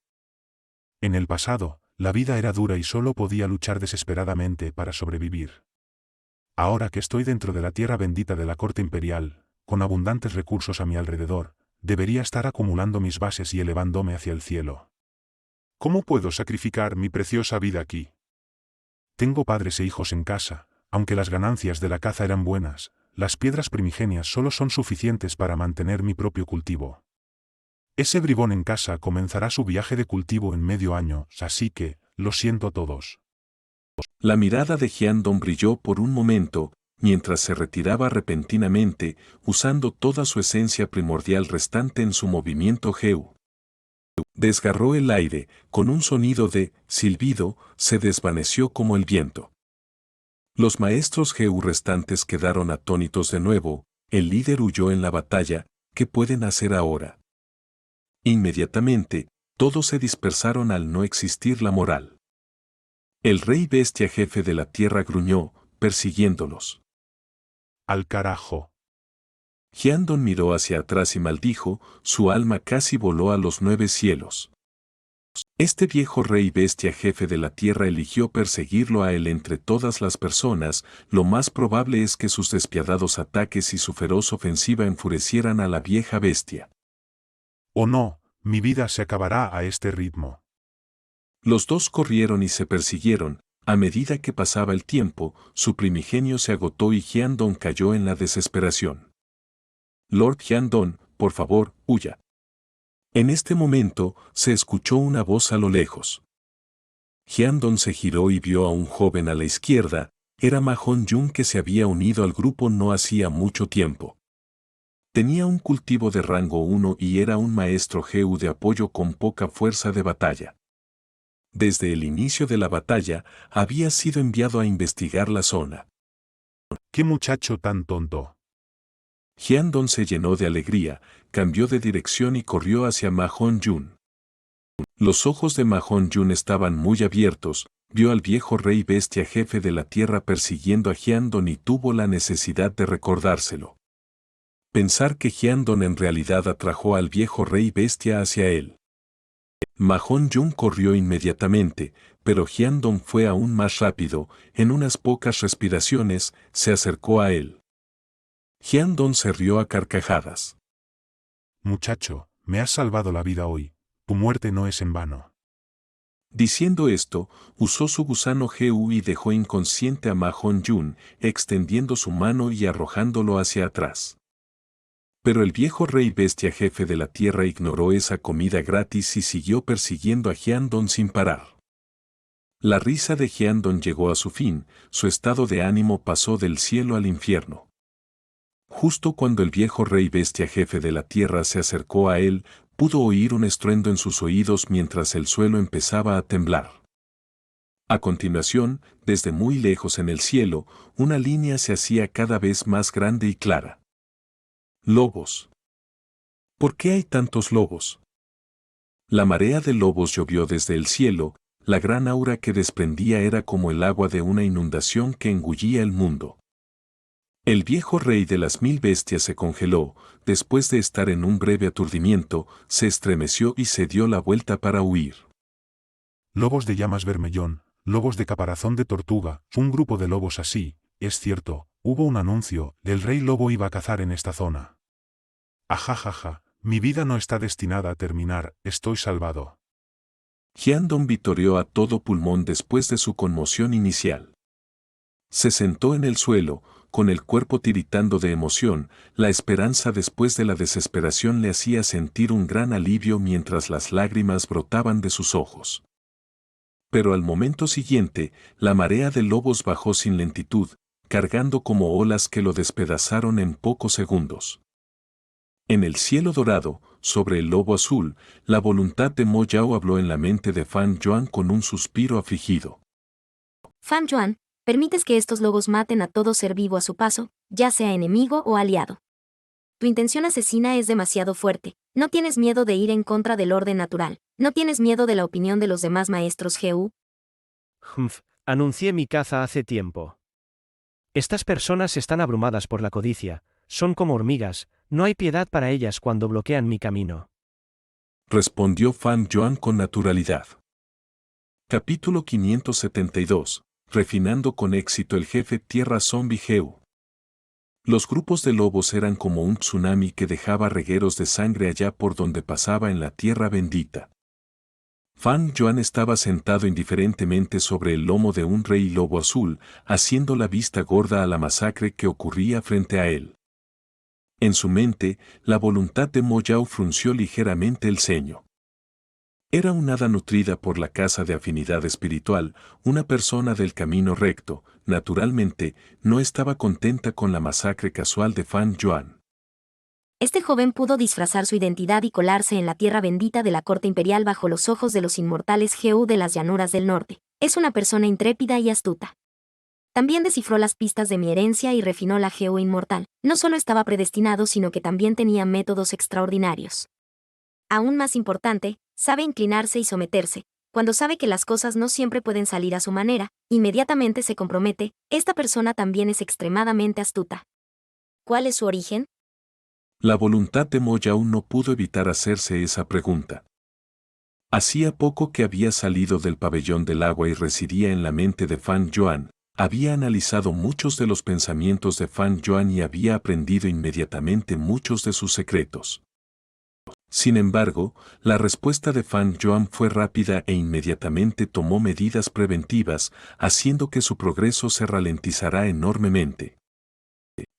En el pasado, la vida era dura y solo podía luchar desesperadamente para sobrevivir. Ahora que estoy dentro de la tierra bendita de la corte imperial, con abundantes recursos a mi alrededor, debería estar acumulando mis bases y elevándome hacia el cielo. ¿Cómo puedo sacrificar mi preciosa vida aquí? Tengo padres e hijos en casa, aunque las ganancias de la caza eran buenas, las piedras primigenias solo son suficientes para mantener mi propio cultivo. Ese bribón en casa comenzará su viaje de cultivo en medio año, así que, lo siento a todos. La mirada de Hyandon brilló por un momento, mientras se retiraba repentinamente, usando toda su esencia primordial restante en su movimiento Heu. Desgarró el aire, con un sonido de silbido, se desvaneció como el viento. Los maestros Heu restantes quedaron atónitos de nuevo, el líder huyó en la batalla, ¿qué pueden hacer ahora? Inmediatamente, todos se dispersaron al no existir la moral. El rey bestia jefe de la tierra gruñó, persiguiéndolos. ¡Al carajo! Hyandon miró hacia atrás y maldijo, su alma casi voló a los 9 cielos. Este viejo rey bestia jefe de la tierra eligió perseguirlo a él entre todas las personas, lo más probable es que sus despiadados ataques y su feroz ofensiva enfurecieran a la vieja bestia. ¡Oh no! Mi vida se acabará a este ritmo. Los dos corrieron y se persiguieron, a medida que pasaba el tiempo, su primigenio se agotó y Hyandon cayó en la desesperación. Lord Hyandon, por favor, huya. En este momento, se escuchó una voz a lo lejos. Hyandon se giró y vio a un joven a la izquierda, era Ma Hong-jun que se había unido al grupo no hacía mucho tiempo. Tenía un cultivo de rango 1 y era un maestro Heu de apoyo con poca fuerza de batalla. Desde el inicio de la batalla, había sido enviado a investigar la zona. ¡Qué muchacho tan tonto! Hyandon se llenó de alegría, cambió de dirección y corrió hacia Ma Hong-jun. Los ojos de Ma Hong-jun estaban muy abiertos, vio al viejo rey bestia jefe de la tierra persiguiendo a Hyandon y tuvo la necesidad de recordárselo. Pensar que Hyandon en realidad atrajo al viejo rey bestia hacia él. Ma Hong-jun corrió inmediatamente, pero Hyandon fue aún más rápido, en unas pocas respiraciones, se acercó a él. Hyandon se rió a carcajadas. Muchacho, me has salvado la vida hoy, tu muerte no es en vano. Diciendo esto, usó su gusano Heu y dejó inconsciente a Ma Hong-jun, extendiendo su mano y arrojándolo hacia atrás. Pero el viejo rey bestia jefe de la tierra ignoró esa comida gratis y siguió persiguiendo a Hyandon sin parar. La risa de Hyandon llegó a su fin, su estado de ánimo pasó del cielo al infierno. Justo cuando el viejo rey bestia jefe de la tierra se acercó a él, pudo oír un estruendo en sus oídos mientras el suelo empezaba a temblar. A continuación, desde muy lejos en el cielo, una línea se hacía cada vez más grande y clara. Lobos. ¿Por qué hay tantos lobos? La marea de lobos llovió desde el cielo, la gran aura que desprendía era como el agua de una inundación que engullía el mundo. El viejo rey de las 1000 bestias se congeló, después de estar en un breve aturdimiento, se estremeció y se dio la vuelta para huir. Lobos de llamas vermellón, lobos de caparazón de tortuga, un grupo de lobos así, es cierto, hubo un anuncio, el rey lobo iba a cazar en esta zona. Ajajaja, mi vida no está destinada a terminar, estoy salvado. Hyandon vitoreó a todo pulmón después de su conmoción inicial. Se sentó en el suelo, con el cuerpo tiritando de emoción, la esperanza después de la desesperación le hacía sentir un gran alivio mientras las lágrimas brotaban de sus ojos. Pero al momento siguiente, la marea de lobos bajó sin lentitud, cargando como olas que lo despedazaron en pocos segundos. En el cielo dorado, sobre el lobo azul, la voluntad de Mo Yao habló en la mente de Fan Yuan con un suspiro afligido. Fan Yuan, permites que estos lobos maten a todo ser vivo a su paso, ya sea enemigo o aliado. Tu intención asesina es demasiado fuerte, no tienes miedo de ir en contra del orden natural, no tienes miedo de la opinión de los demás maestros GU. Anuncié mi caza hace tiempo. Estas personas están abrumadas por la codicia, son como hormigas, no hay piedad para ellas cuando bloquean mi camino. Respondió Fan Yuan con naturalidad. Capítulo 572. Refinando con éxito el jefe Tierra Zombie GU. Los grupos de lobos eran como un tsunami que dejaba regueros de sangre allá por donde pasaba en la tierra bendita. Fan Yuan estaba sentado indiferentemente sobre el lomo de un rey lobo azul, haciendo la vista gorda a la masacre que ocurría frente a él. En su mente, la voluntad de Mo Yao frunció ligeramente el ceño. Era un hada nutrida por la casa de afinidad espiritual, una persona del camino recto, naturalmente, no estaba contenta con la masacre casual de Fan Yuan. Este joven pudo disfrazar su identidad y colarse en la tierra bendita de la corte imperial bajo los ojos de los inmortales GU de las llanuras del norte. Es una persona intrépida y astuta. También descifró las pistas de mi herencia y refinó la GU inmortal. No solo estaba predestinado, sino que también tenía métodos extraordinarios. Aún más importante, sabe inclinarse y someterse. Cuando sabe que las cosas no siempre pueden salir a su manera, inmediatamente se compromete. Esta persona también es extremadamente astuta. ¿Cuál es su origen? La voluntad de Mo Yao no pudo evitar hacerse esa pregunta. Hacía poco que había salido del pabellón del agua y residía en la mente de Fan Yuan. Había analizado muchos de los pensamientos de Fan Yuan y había aprendido inmediatamente muchos de sus secretos. Sin embargo, la respuesta de Fan Yuan fue rápida e inmediatamente tomó medidas preventivas, haciendo que su progreso se ralentizara enormemente.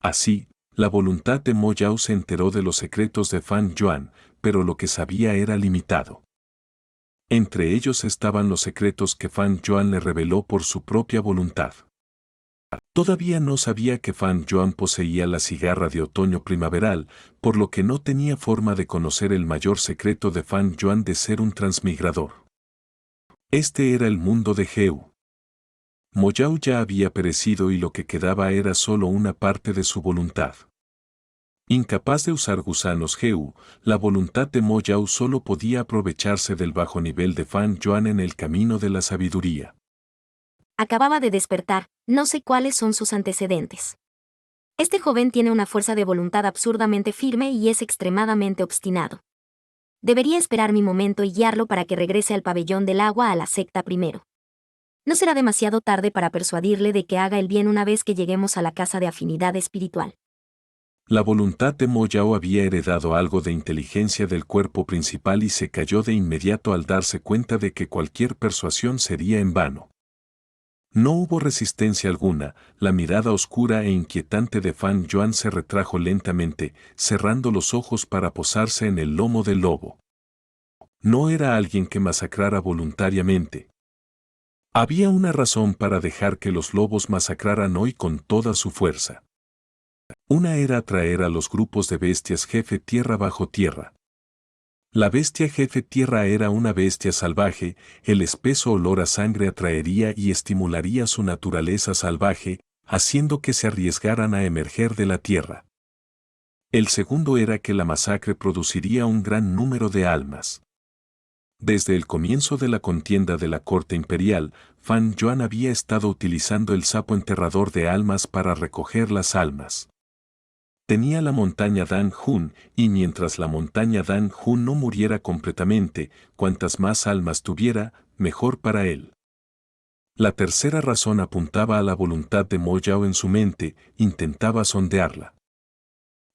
Así, la voluntad de Mo Yao se enteró de los secretos de Fan Yuan, pero lo que sabía era limitado. Entre ellos estaban los secretos que Fan Yuan le reveló por su propia voluntad. Todavía no sabía que Fan Yuan poseía la cigarra de otoño primaveral, por lo que no tenía forma de conocer el mayor secreto de Fan Yuan de ser un transmigrador. Este era el mundo de GU. Mo Yao ya había perecido y lo que quedaba era solo una parte de su voluntad. Incapaz de usar gusanos GU, la voluntad de Mo Yao solo podía aprovecharse del bajo nivel de Fan Yuan en el camino de la sabiduría. Acababa de despertar, no sé cuáles son sus antecedentes. Este joven tiene una fuerza de voluntad absurdamente firme y es extremadamente obstinado. Debería esperar mi momento y guiarlo para que regrese al pabellón del agua a la secta primero. No será demasiado tarde para persuadirle de que haga el bien una vez que lleguemos a la casa de afinidad espiritual. La voluntad de Mo Yao había heredado algo de inteligencia del cuerpo principal y se cayó de inmediato al darse cuenta de que cualquier persuasión sería en vano. No hubo resistencia alguna, la mirada oscura e inquietante de Fan Yuan se retrajo lentamente, cerrando los ojos para posarse en el lomo del lobo. No era alguien que masacrara voluntariamente. Había una razón para dejar que los lobos masacraran hoy con toda su fuerza. Una era atraer a los grupos de bestias jefe tierra bajo tierra. La bestia jefe tierra era una bestia salvaje, el espeso olor a sangre atraería y estimularía su naturaleza salvaje, haciendo que se arriesgaran a emerger de la tierra. El segundo era que la masacre produciría un gran número de almas. Desde el comienzo de la contienda de la corte imperial, Fan Yuan había estado utilizando el sapo enterrador de almas para recoger las almas. Tenía la montaña Dan Hun, y mientras la montaña Dan Hun no muriera completamente, cuantas más almas tuviera, mejor para él. La tercera razón apuntaba a la voluntad de Mo Yao en su mente, intentaba sondearla.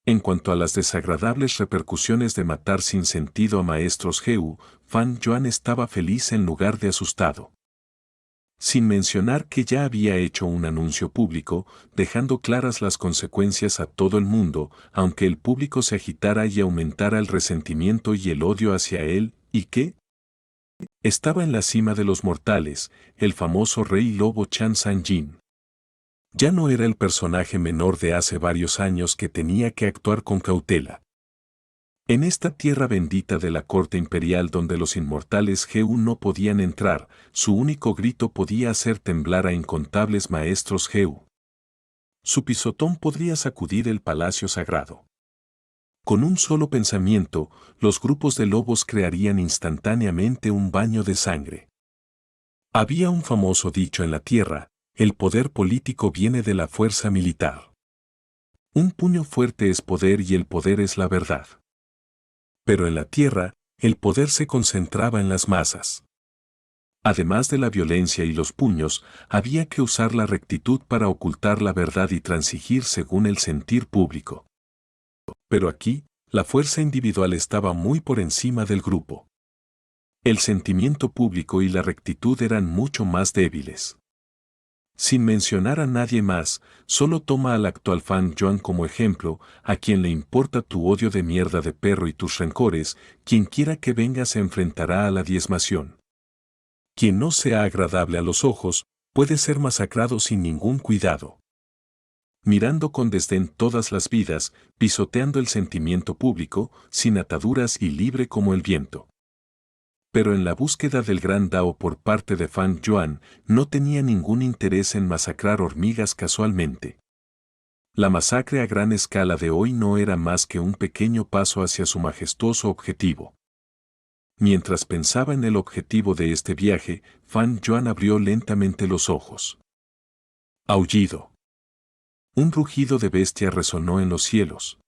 En cuanto a las desagradables repercusiones de matar sin sentido a maestros GU, Fan Yuan estaba feliz en lugar de asustado. Sin mencionar que ya había hecho un anuncio público, dejando claras las consecuencias a todo el mundo, aunque el público se agitara y aumentara el resentimiento y el odio hacia él, ¿y qué? Estaba en la cima de los mortales, el famoso rey lobo Chan Sanjin. Ya no era el personaje menor de hace varios años que tenía que actuar con cautela. En esta tierra bendita de la corte imperial donde los inmortales Geu no podían entrar, su único grito podía hacer temblar a incontables maestros Geu. Su pisotón podría sacudir el palacio sagrado. Con un solo pensamiento, los grupos de lobos crearían instantáneamente un baño de sangre. Había un famoso dicho en la tierra: el poder político viene de la fuerza militar. Un puño fuerte es poder y el poder es la verdad. Pero en la tierra, el poder se concentraba en las masas. Además de la violencia y los puños, había que usar la rectitud para ocultar la verdad y transigir según el sentir público. Pero aquí, la fuerza individual estaba muy por encima del grupo. El sentimiento público y la rectitud eran mucho más débiles. Sin mencionar a nadie más, solo toma al actual Fan Yuan como ejemplo, a quien le importa tu odio de mierda de perro y tus rencores, quien quiera que venga se enfrentará a la diezmación. Quien no sea agradable a los ojos, puede ser masacrado sin ningún cuidado. Mirando con desdén todas las vidas, pisoteando el sentimiento público, sin ataduras y libre como el viento. Pero en la búsqueda del gran Dao por parte de Fan Yuan, no tenía ningún interés en masacrar hormigas casualmente. La masacre a gran escala de hoy no era más que un pequeño paso hacia su majestuoso objetivo. Mientras pensaba en el objetivo de este viaje, Fan Yuan abrió lentamente los ojos. Aullido. Un rugido de bestia resonó en los cielos.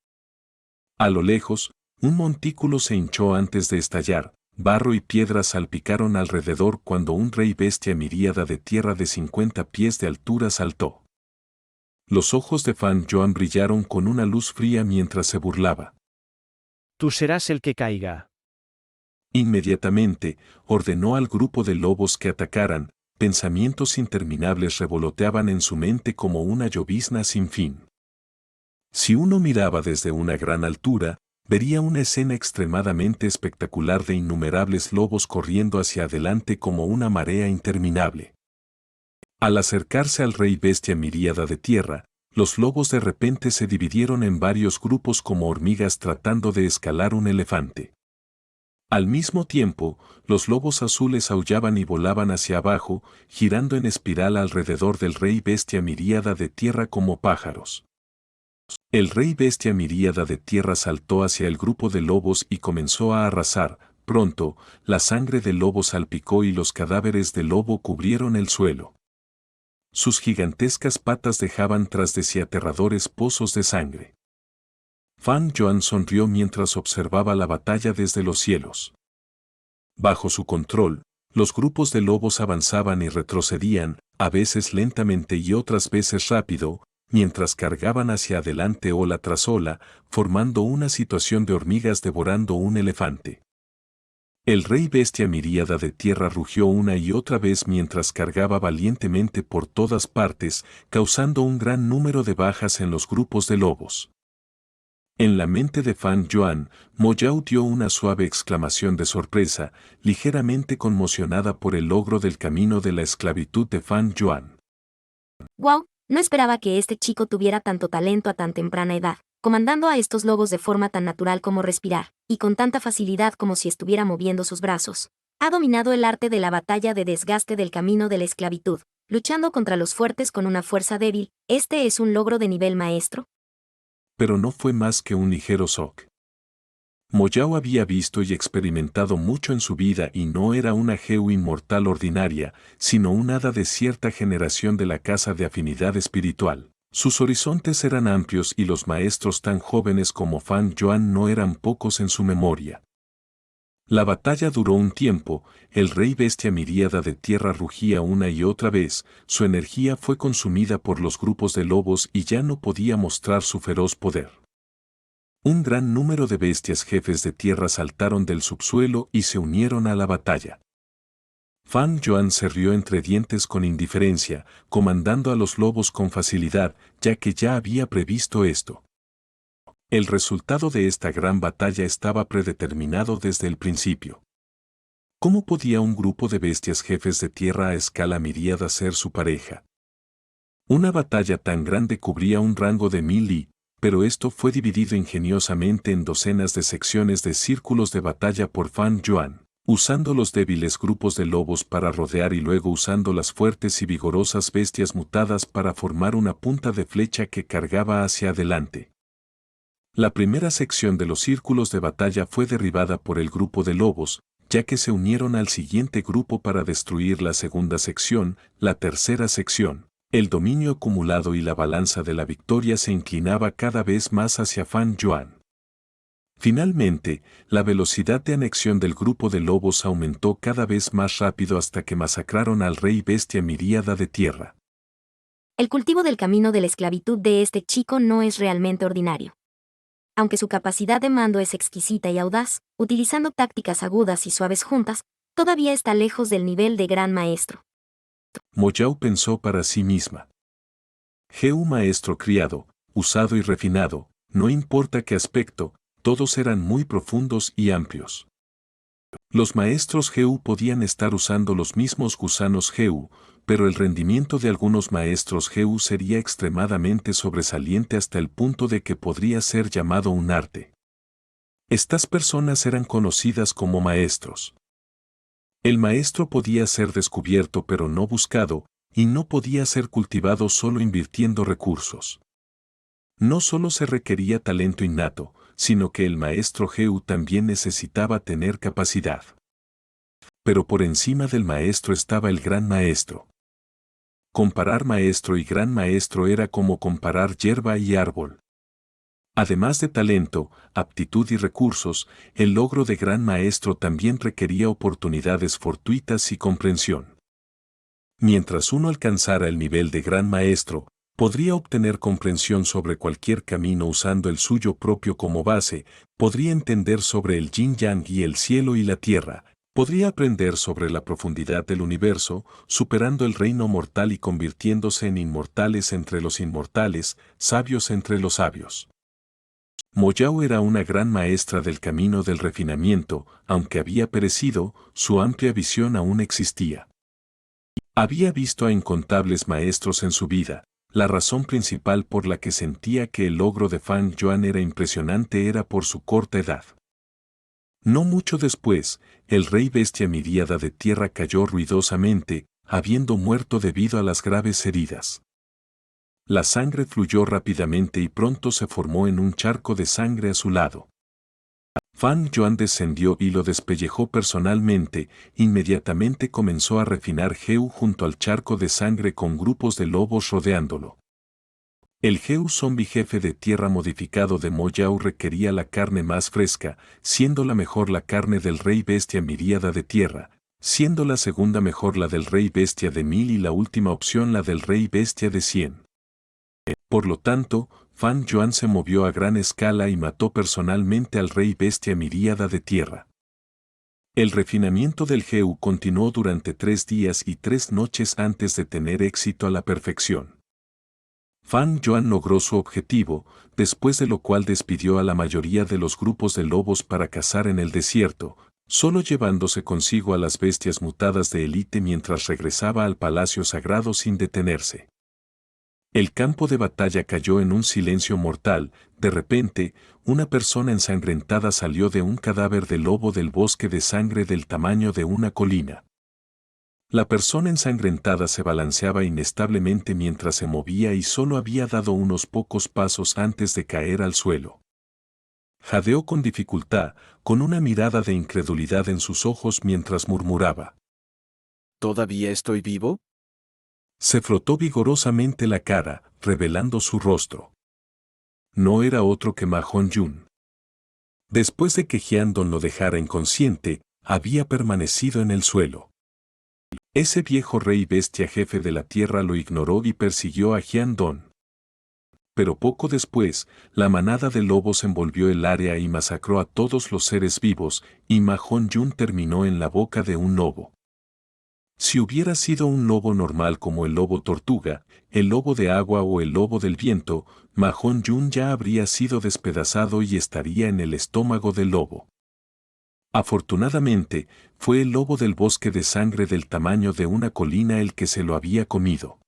A lo lejos, un montículo se hinchó antes de estallar, barro y piedras salpicaron alrededor cuando un rey bestia miríada de tierra de 50 pies de altura saltó. Los ojos de Fan Yuan brillaron con una luz fría mientras se burlaba. Tú serás el que caiga. Inmediatamente, ordenó al grupo de lobos que atacaran. Pensamientos interminables revoloteaban en su mente como una llovizna sin fin. Si uno miraba desde una gran altura, vería una escena extremadamente espectacular de innumerables lobos corriendo hacia adelante como una marea interminable. Al acercarse al rey bestia miríada de tierra, los lobos de repente se dividieron en varios grupos como hormigas tratando de escalar un elefante. Al mismo tiempo, los lobos azules aullaban y volaban hacia abajo, girando en espiral alrededor del rey bestia miríada de tierra como pájaros. El rey bestia miríada de tierra saltó hacia el grupo de lobos y comenzó a arrasar. Pronto, la sangre del lobo salpicó y los cadáveres del lobo cubrieron el suelo. Sus gigantescas patas dejaban tras de sí aterradores pozos de sangre. Fan Yuan sonrió mientras observaba la batalla desde los cielos. Bajo su control, los grupos de lobos avanzaban y retrocedían, a veces lentamente y otras veces rápido, mientras cargaban hacia adelante ola tras ola, formando una situación de hormigas devorando un elefante. El rey bestia miríada de tierra rugió una y otra vez mientras cargaba valientemente por todas partes, causando un gran número de bajas en los grupos de lobos. En la mente de Fan Yuan, Mo Yao dio una suave exclamación de sorpresa, ligeramente conmocionada por el logro del camino de la esclavitud de Fan Yuan. ¡Wow! No esperaba que este chico tuviera tanto talento a tan temprana edad, comandando a estos lobos de forma tan natural como respirar, y con tanta facilidad como si estuviera moviendo sus brazos. Ha dominado el arte de la batalla de desgaste del camino de la esclavitud, luchando contra los fuertes con una fuerza débil. ¿Este es un logro de nivel maestro? Pero no fue más que un ligero shock. Mo Yao había visto y experimentado mucho en su vida y no era una Geu inmortal ordinaria, sino un hada de cierta generación de la casa de afinidad espiritual. Sus horizontes eran amplios y los maestros tan jóvenes como Fan Yuan no eran pocos en su memoria. La batalla duró un tiempo, el rey bestia miríada de tierra rugía una y otra vez, su energía fue consumida por los grupos de lobos y ya no podía mostrar su feroz poder. Un gran número de bestias jefes de tierra saltaron del subsuelo y se unieron a la batalla. Fan Yuan se rió entre dientes con indiferencia, comandando a los lobos con facilidad, ya que ya había previsto esto. El resultado de esta gran batalla estaba predeterminado desde el principio. ¿Cómo podía un grupo de bestias jefes de tierra a escala miríada ser su pareja? Una batalla tan grande cubría un rango de 1000 li, pero esto fue dividido ingeniosamente en docenas de secciones de círculos de batalla por Fan Yuan, usando los débiles grupos de lobos para rodear y luego usando las fuertes y vigorosas bestias mutadas para formar una punta de flecha que cargaba hacia adelante. La primera sección de los círculos de batalla fue derribada por el grupo de lobos, ya que se unieron al siguiente grupo para destruir la segunda sección, la tercera sección. El dominio acumulado y la balanza de la victoria se inclinaba cada vez más hacia Fan Yuan. Finalmente, la velocidad de anexión del grupo de lobos aumentó cada vez más rápido hasta que masacraron al rey bestia miríada de tierra. El cultivo del camino de la esclavitud de este chico no es realmente ordinario. Aunque su capacidad de mando es exquisita y audaz, utilizando tácticas agudas y suaves juntas, todavía está lejos del nivel de gran maestro. Mo Yao pensó para sí misma. Heu maestro criado, usado y refinado, no importa qué aspecto, todos eran muy profundos y amplios. Los maestros Heu podían estar usando los mismos gusanos Heu, pero el rendimiento de algunos maestros Heu sería extremadamente sobresaliente hasta el punto de que podría ser llamado un arte. Estas personas eran conocidas como maestros. El maestro podía ser descubierto pero no buscado, y no podía ser cultivado solo invirtiendo recursos. No solo se requería talento innato, sino que el maestro Heu también necesitaba tener capacidad. Pero por encima del maestro estaba el gran maestro. Comparar maestro y gran maestro era como comparar hierba y árbol. Además de talento, aptitud y recursos, el logro de gran maestro también requería oportunidades fortuitas y comprensión. Mientras uno alcanzara el nivel de gran maestro, podría obtener comprensión sobre cualquier camino usando el suyo propio como base, podría entender sobre el yin-yang y el cielo y la tierra, podría aprender sobre la profundidad del universo, superando el reino mortal y convirtiéndose en inmortales entre los inmortales, sabios entre los sabios. Mo Yao era una gran maestra del camino del refinamiento, aunque había perecido, su amplia visión aún existía. Había visto a incontables maestros en su vida. La razón principal por la que sentía que el logro de Fan Yuan era impresionante era por su corta edad. No mucho después, el rey bestia miríada de tierra cayó ruidosamente, habiendo muerto debido a las graves heridas. La sangre fluyó rápidamente y pronto se formó en un charco de sangre a su lado. Fan Yuan descendió y lo despellejó personalmente, inmediatamente comenzó a refinar Heu junto al charco de sangre con grupos de lobos rodeándolo. El Heu zombie jefe de tierra modificado de Mo Yao requería la carne más fresca, siendo la mejor la carne del rey bestia miríada de tierra, siendo la segunda mejor la del rey bestia de 1000 y la última opción la del rey bestia de 100. Por lo tanto, Fan Yuan se movió a gran escala y mató personalmente al rey bestia miríada de tierra. El refinamiento del Heu continuó durante 3 días y 3 noches antes de tener éxito a la perfección. Fan Yuan logró su objetivo, después de lo cual despidió a la mayoría de los grupos de lobos para cazar en el desierto, solo llevándose consigo a las bestias mutadas de élite mientras regresaba al palacio sagrado sin detenerse. El campo de batalla cayó en un silencio mortal. De repente, una persona ensangrentada salió de un cadáver de lobo del bosque de sangre del tamaño de una colina. La persona ensangrentada se balanceaba inestablemente mientras se movía y solo había dado unos pocos pasos antes de caer al suelo. Jadeó con dificultad, con una mirada de incredulidad en sus ojos mientras murmuraba. ¿Todavía estoy vivo? Se frotó vigorosamente la cara, revelando su rostro. No era otro que Ma Hong-yun. Después de que Hyandong lo dejara inconsciente, había permanecido en el suelo. Ese viejo rey bestia jefe de la tierra lo ignoró y persiguió a Hyandong. Pero poco después, la manada de lobos envolvió el área y masacró a todos los seres vivos, y Ma Hong-yun terminó en la boca de un lobo. Si hubiera sido un lobo normal como el lobo tortuga, el lobo de agua o el lobo del viento, Ma Hong-yun ya habría sido despedazado y estaría en el estómago del lobo. Afortunadamente, fue el lobo del bosque de sangre del tamaño de una colina el que se lo había comido.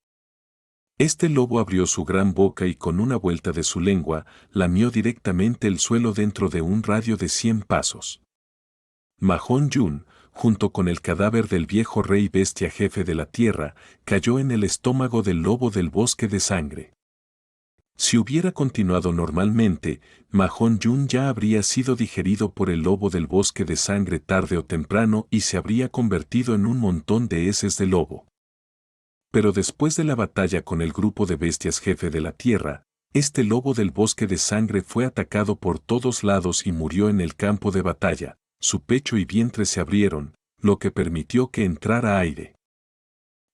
Este lobo abrió su gran boca y con una vuelta de su lengua, lamió directamente el suelo dentro de un radio de 100 pasos. Mahon Yun, junto con el cadáver del viejo rey bestia jefe de la tierra, cayó en el estómago del lobo del bosque de sangre. Si hubiera continuado normalmente, Mahon Yun ya habría sido digerido por el lobo del bosque de sangre tarde o temprano y se habría convertido en un montón de heces de lobo. Pero después de la batalla con el grupo de bestias jefe de la tierra, este lobo del bosque de sangre fue atacado por todos lados y murió en el campo de batalla. Su pecho y vientre se abrieron, lo que permitió que entrara aire.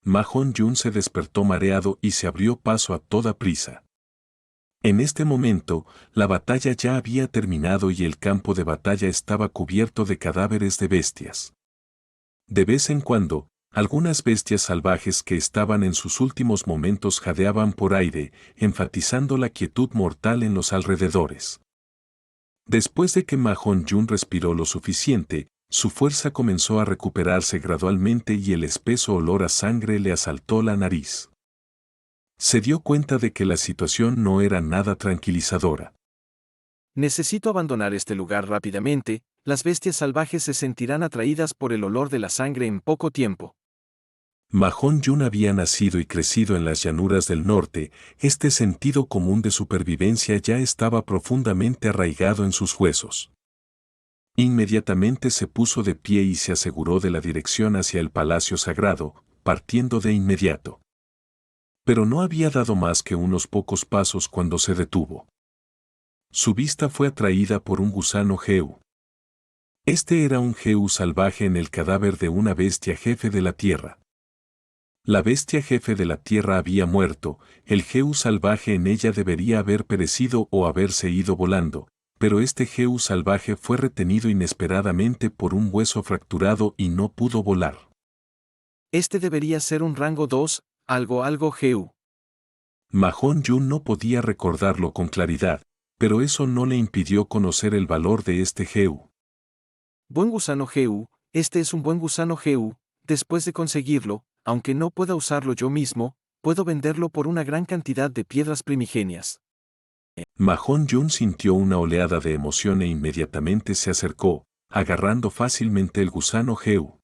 Mahon Yun se despertó mareado y se abrió paso a toda prisa. En este momento, la batalla ya había terminado y el campo de batalla estaba cubierto de cadáveres de bestias. De vez en cuando, algunas bestias salvajes que estaban en sus últimos momentos jadeaban por aire, enfatizando la quietud mortal en los alrededores. Después de que Mahon Yun respiró lo suficiente, su fuerza comenzó a recuperarse gradualmente y el espeso olor a sangre le asaltó la nariz. Se dio cuenta de que la situación no era nada tranquilizadora. Necesito abandonar este lugar rápidamente, las bestias salvajes se sentirán atraídas por el olor de la sangre en poco tiempo. Mahon Yun había nacido y crecido en las llanuras del norte, este sentido común de supervivencia ya estaba profundamente arraigado en sus huesos. Inmediatamente se puso de pie y se aseguró de la dirección hacia el palacio sagrado, partiendo de inmediato. Pero no había dado más que unos pocos pasos cuando se detuvo. Su vista fue atraída por un gusano Heu. Este era un Heu salvaje en el cadáver de una bestia jefe de la tierra. La bestia jefe de la tierra había muerto, el Heu salvaje en ella debería haber perecido o haberse ido volando, pero este Heu salvaje fue retenido inesperadamente por un hueso fracturado y no pudo volar. Este debería ser un rango 2, algo Heu. Mahon Yun no podía recordarlo con claridad, pero eso no le impidió conocer el valor de este Heu. Buen gusano Heu, este es un buen gusano Heu, después de conseguirlo, aunque no pueda usarlo yo mismo, puedo venderlo por una gran cantidad de piedras primigenias. Mahon Yun sintió una oleada de emoción e inmediatamente se acercó, agarrando fácilmente el gusano Heu.